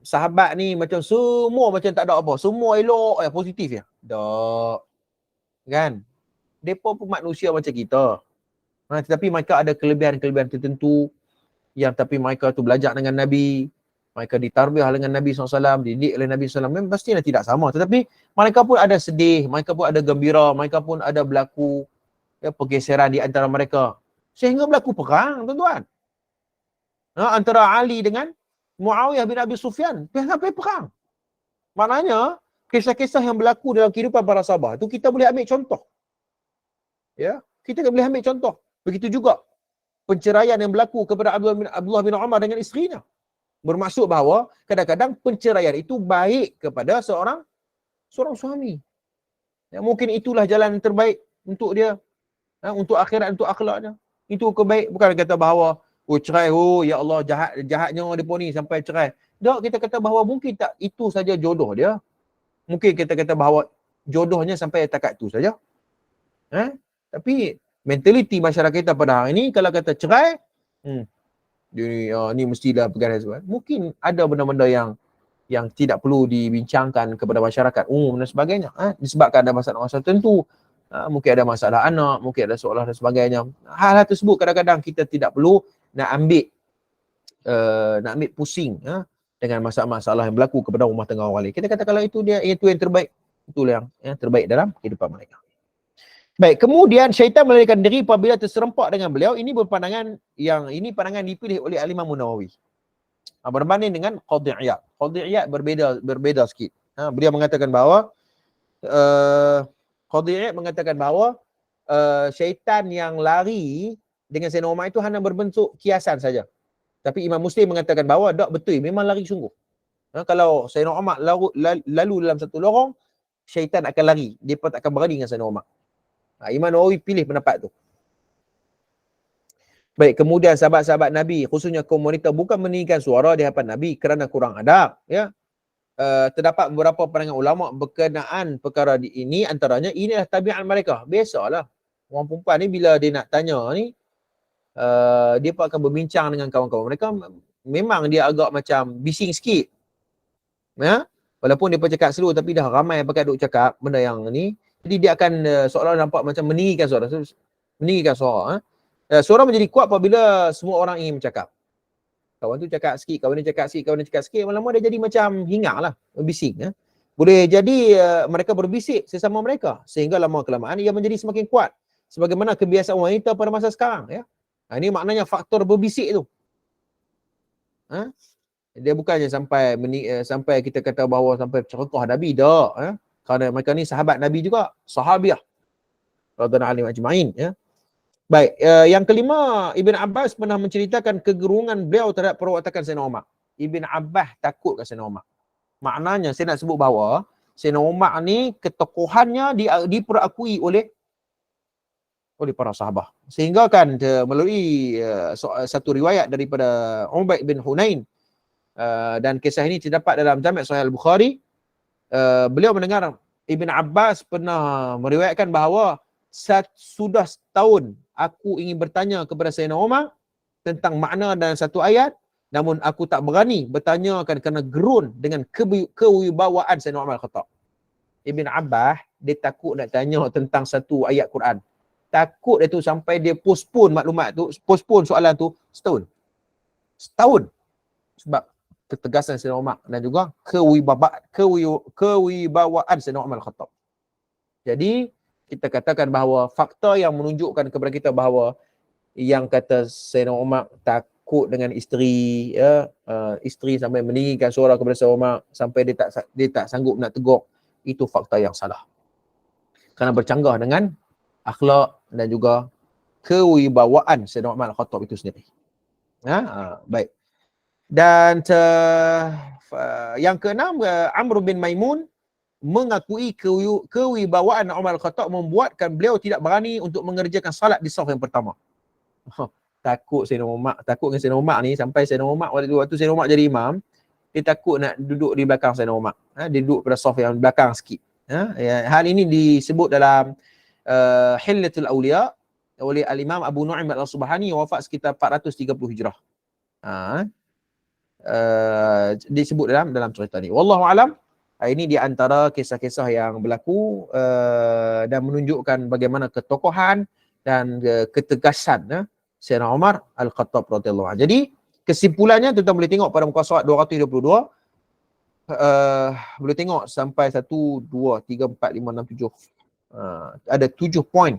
sahabat ni macam semua macam tak ada apa, semua elok, positif ya. Tak. Kan? Depa pun manusia macam kita. Tetapi mereka ada kelebihan-kelebihan tertentu yang tapi mereka tu belajar dengan Nabi, mereka ditarbiyah dengan Nabi SAW, dididik oleh Nabi SAW, memang pastilah tidak sama. Tetapi mereka pun ada sedih, mereka pun ada gembira, mereka pun ada berlaku pergeseran di antara mereka. Sehingga berlaku perang, tuan-tuan. Antara Ali dengan Muawiyah bin Abi Sufyan, sampai perang. Maknanya, kisah-kisah yang berlaku dalam kehidupan para sahabat tu kita boleh ambil contoh. Kita boleh ambil contoh. Begitu juga penceraian yang berlaku kepada Abdullah bin Umar dengan isterinya. Bermaksud bahawa kadang-kadang penceraian itu baik kepada seorang suami. Mungkin itulah jalan yang terbaik untuk dia, untuk akhirat, untuk akhlaknya. Itu kebaik. Bukan kata bahawa cerai, ya Allah jahatnya depa ni sampai cerai. Tak, kita kata bahawa mungkin tak itu saja jodoh dia. Mungkin kita kata bahawa jodohnya sampai takat tu saja. Tapi mentaliti masyarakat kita pada hari ini, kalau kata cerai, dia ni mestilah pergaulan sebagainya. Mungkin ada benda-benda yang tidak perlu dibincangkan kepada masyarakat umum dan sebagainya. Disebabkan ada masalah-masalah tertentu. Mungkin ada masalah anak, mungkin ada soalan dan sebagainya. Hal-hal tersebut kadang-kadang kita tidak perlu nak ambil nak ambil pusing dengan masalah-masalah yang berlaku kepada rumah tangga orang lain. Kita kata kalau itu yang terbaik, itulah yang terbaik dalam kehidupan mereka. Baik, kemudian syaitan melarikan diri apabila terserempak dengan beliau. Ini berpandangan pandangan dipilih oleh Al-Imam Nawawi. Berbanding dengan Qadhi Iyad. Qadhi Iyad berbeza sikit. Beliau mengatakan bahawa Qadhi Iyad mengatakan bahawa syaitan yang lari dengan Sayyidina Umar itu hanya berbentuk kiasan saja. Tapi Imam Muslim mengatakan bahawa tak betul, memang lari sungguh. Kalau Sayyidina Umar lalu dalam satu lorong, syaitan akan lari. Dia pun tak akan berani dengan Sayyidina Umar. Imam Nawawi pilih pendapat tu. Baik, kemudian sahabat-sahabat Nabi, khususnya kaum wanita, bukan meninggikan suara di hadapan Nabi kerana kurang adab. Ya. Terdapat beberapa pandangan ulama berkenaan perkara ini, antaranya inilah tabiat mereka. Biasalah. Orang perempuan ni bila dia nak tanya ni, dia pun akan berbincang dengan kawan-kawan mereka. Memang dia agak macam bising sikit. Ya? Walaupun dia pun cakap slow, tapi dah ramai pakai duk cakap benda yang ni. Jadi dia akan seolah nampak macam meninggikan suara. Meninggikan suara. Suara menjadi kuat apabila semua orang ingin bercakap. Kawan tu cakap sikit, kawan ni cakap sikit, kawan ni cakap sikit. Lama-lama dia jadi macam hingar lah. Bising. Boleh jadi mereka berbisik sesama mereka. Sehingga lama-kelamaan ia menjadi semakin kuat. Sebagaimana kebiasaan wanita pada masa sekarang. Ya? Ini maknanya faktor berbisik tu. Dia bukannya sampai kita kata bahawa sampai cerkah Nabi. Tak. Kerana mereka ni sahabat Nabi juga. Sahabiah. Radhiyallahu anhum ajma'in. Ya? Baik, yang kelima, Ibn Abbas pernah menceritakan kegerungan beliau terhadap perwatakan Sayyidina Umar. Ibn Abbas takut kat Sayyidina Umar. Maknanya saya nak sebut bahawa Sayyidina Umar ni ketokohannya diperakui oleh para sahabat. Sehingga kan melalui satu riwayat daripada Ubaid bin Hunain, dan kisah ini terdapat dalam Jami' Sahih Al-Bukhari, beliau mendengar Ibn Abbas pernah meriwayatkan bahawa sudah setahun aku ingin bertanya kepada Sayyidina Umar tentang makna dalam satu ayat, namun aku tak berani bertanyakan kerana gerun dengan kewibawaan Sayyidina Umar Al-Khattab. Ibn Abbas, dia takut nak tanya tentang satu ayat Quran. Takut dia tu sampai dia postpone maklumat tu, postpone soalan tu setahun. Setahun. Sebab ketegasan Sayyidina Umar dan juga kewibawaan Sayyidina Umar Al-Khattab. Jadi, kita katakan bahawa fakta yang menunjukkan kepada kita bahawa yang kata Sayyidina Umar takut dengan isteri, isteri sampai meninggikan suara kepada Sayyidina Umar sampai dia tak sanggup nak tegur, itu fakta yang salah. Kerana bercanggah dengan akhlak dan juga kewibawaan Sayyidina Umar Al-Khattab itu sendiri. Baik. Dan yang keenam, Amr bin Maimun mengakui kewibawaan Umar Al-Khattab membuatkan beliau tidak berani untuk mengerjakan salat di saf yang pertama. Takut Sayyidina Umar, takut dengan Sayyidina Umar ni sampai Sayyidina Umar waktu Sayyidina Umar jadi imam, dia takut nak duduk di belakang Sayyidina Umar. Dia duduk pada saf yang belakang sikit. Hal ini disebut dalam Hillatul Awliya oleh Al-Imam Abu Nu'aim Al-Subhani yang wafat sekitar 430 Hijrah. Disebut dalam cerita ni. Wallahu alam. Ini di antara kisah-kisah yang berlaku dan menunjukkan bagaimana ketokohan dan ketegasan Sayyidina Umar Al-Khattab radhiyallahu anhu. Jadi kesimpulannya tuan-tuan boleh tengok pada muka surat 222, boleh tengok sampai 1, 2, 3, 4, 5, 6, 7. Ada 7 poin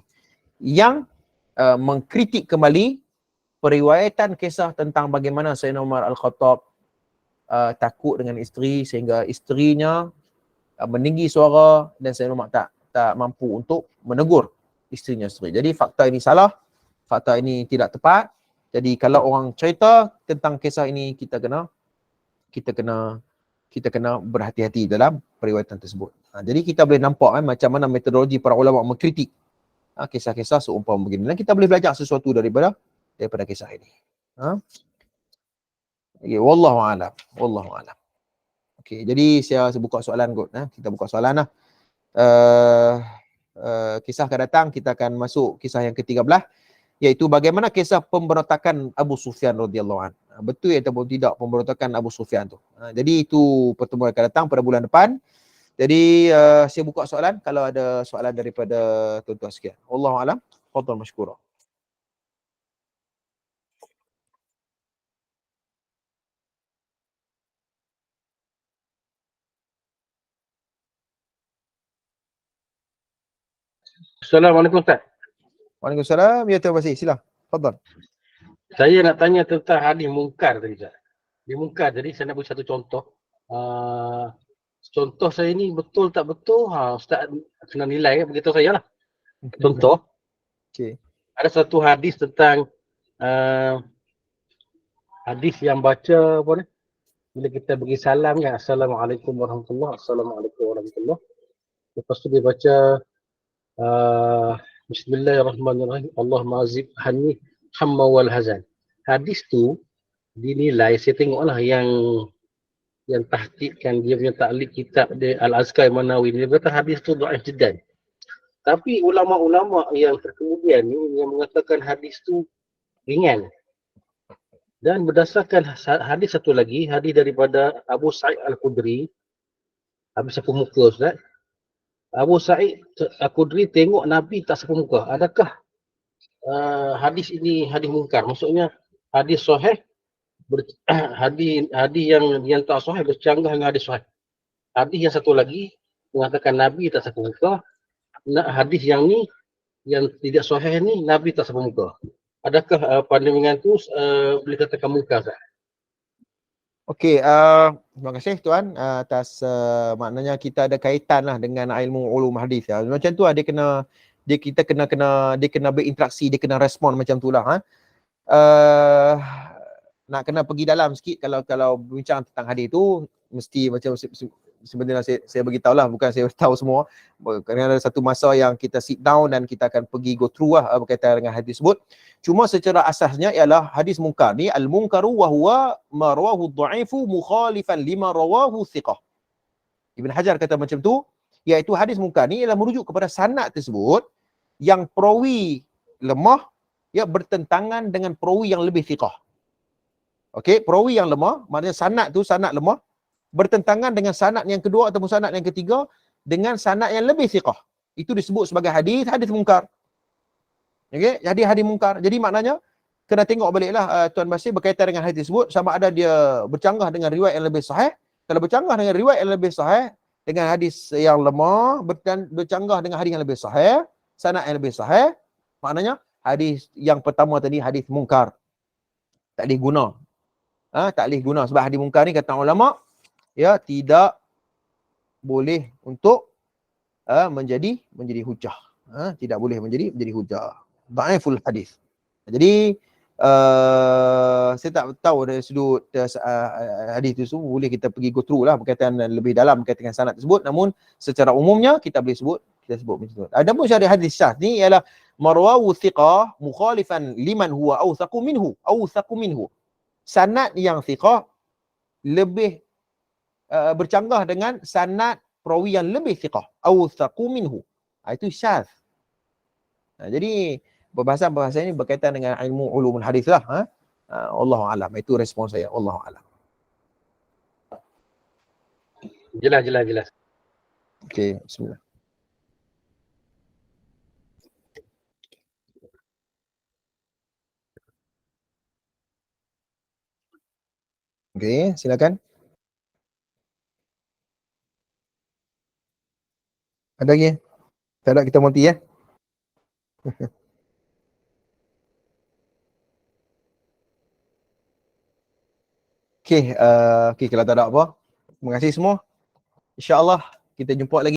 yang mengkritik kembali periwayatan kisah tentang bagaimana Sayyidina Umar Al-Khattab takut dengan isteri sehingga isterinya meninggi suara dan Sayyidina Umar tak mampu untuk menegur isterinya sendiri. Jadi fakta ini salah, fakta ini tidak tepat. Jadi kalau orang cerita tentang kisah ini, kita kena berhati-hati dalam periwayatan tersebut. Jadi kita boleh nampak macam mana metodologi para ulama mengkritik kisah-kisah seumpama begini. Dan kita boleh belajar sesuatu daripada kisah ini. Okay, wallahu a'lam. Okey, jadi saya buka soalan kot. Kita buka soalan lah. Kisah akan datang, kita akan masuk kisah yang ke-13, iaitu bagaimana kisah pemberontakan Abu Sufyan radhiyallahu anhu. Betul ataupun tidak pemberontakan Abu Sufyan tu. Jadi itu pertemuan akan datang pada bulan depan. Jadi saya buka soalan kalau ada soalan daripada tuan-tuan sekalian. Wallahu a'lam. Fadhal mashkura. Assalamualaikum Ustaz. Waalaikumsalam. Ya Tuan Basir, sila. Fadal. Saya nak tanya tentang hadis mungkar tadi Ustaz. Di mungkar tadi saya nak beri satu contoh. Contoh saya ni betul tak betul, Ustaz kena nilai, beritahu saya lah. Contoh, Okey. ada satu hadis tentang hadis yang baca apa ni? Bila kita bagi salam kan, Assalamualaikum warahmatullahi, Assalamualaikum warahmatullahi. Lepas tu dia baca Bismillahirrahmanirrahim, Allahumma azib hanni hamma wal hazan. Hadis tu dinilai, saya tengoklah yang tahqiqkan dia punya taklid kitab dia Al-Azkar Manawi, dia kata hadis tu dhaif jiddan. Tapi ulama-ulama yang terkemudian ni yang mengatakan hadis tu ringan. Dan berdasarkan hadis satu lagi, hadis daripada Abu Sa'id Al-Khudri, habis sapu muka Ustaz. Abu Sa'id Al-Khudri tengok Nabi tak sapu muka. Adakah hadis ini hadis mungkar? Maksudnya hadis sahih hadis yang tak sahih bercanggah dengan hadis sahih. Hadis yang satu lagi mengatakan Nabi tak sapu muka. Hadis yang ni yang tidak sahih ni Nabi tak sapu muka. Adakah pandangan tu boleh katakan mungkar Ustaz? Okey, terima kasih Tuan atas maknanya kita ada kaitan lah dengan ilmu ulum hadis ya. Macam tu lah kita kena berinteraksi, dia kena respon macam tu lah. Nak kena pergi dalam sikit kalau bincang tentang hadis tu mesti macam sebenarnya saya beritahu lah, bukan saya tahu semua. Kerana ada satu masa yang kita sit down dan kita akan pergi go through lah berkaitan dengan hadis tersebut. Cuma secara asasnya ialah hadis mungkar ni al-munkaru wa huwa ma rawahu ad-dha'ifu mukhalifan lima rawahu thiqah. Ibn Hajar kata macam tu, iaitu hadis mungkar ni ialah merujuk kepada sanad tersebut yang perawi lemah ya bertentangan dengan perawi yang lebih thiqah. Okey, perawi yang lemah, maknanya sanad lemah bertentangan dengan sanad yang kedua ataupun sanad yang ketiga dengan sanad yang lebih thiqah. Itu disebut sebagai hadis mungkar. Okey, jadi hadis mungkar. Jadi maknanya kena tengok baliklah Tuan Basir berkaitan dengan hadis tersebut sama ada dia bercanggah dengan riwayat yang lebih sahih. Kalau bercanggah dengan riwayat yang lebih sahih dengan hadis yang lemah bercanggah dengan hadis yang lebih sahih, sanad yang lebih sahih, maknanya hadis yang pertama tadi hadis mungkar. Tak boleh guna. Tak boleh guna sebab hadis mungkar ni kata ulama ya tidak boleh untuk menjadi hujah. Tidak boleh menjadi hujah. Dhaiful hadis. Jadi saya tak tahu dari sudut hadis itu boleh kita pergi go through lah berkaitan lebih dalam berkaitan dengan sanad tersebut, namun secara umumnya kita boleh sebut macam tu. Adapun syarih hadis syadz ni ialah marwahu thiqah mukhalifan liman huwa awthaqu minhu. Sanad yang thiqah lebih bercanggah dengan sanad perawi yang lebih thiqah, awthaqu minhu. Itu syadz. Jadi perbahasan ini berkaitan dengan ilmu ulumul hadis lah. Wallahu alam. Itu respon saya. Wallahu alam. Jelas. Okey, bismillah. Okey, silakan. Ada lagi? Tak ada, kita mati ya. Okey, kalau tak ada apa, terima kasih semua. InsyaAllah kita jumpa lagi.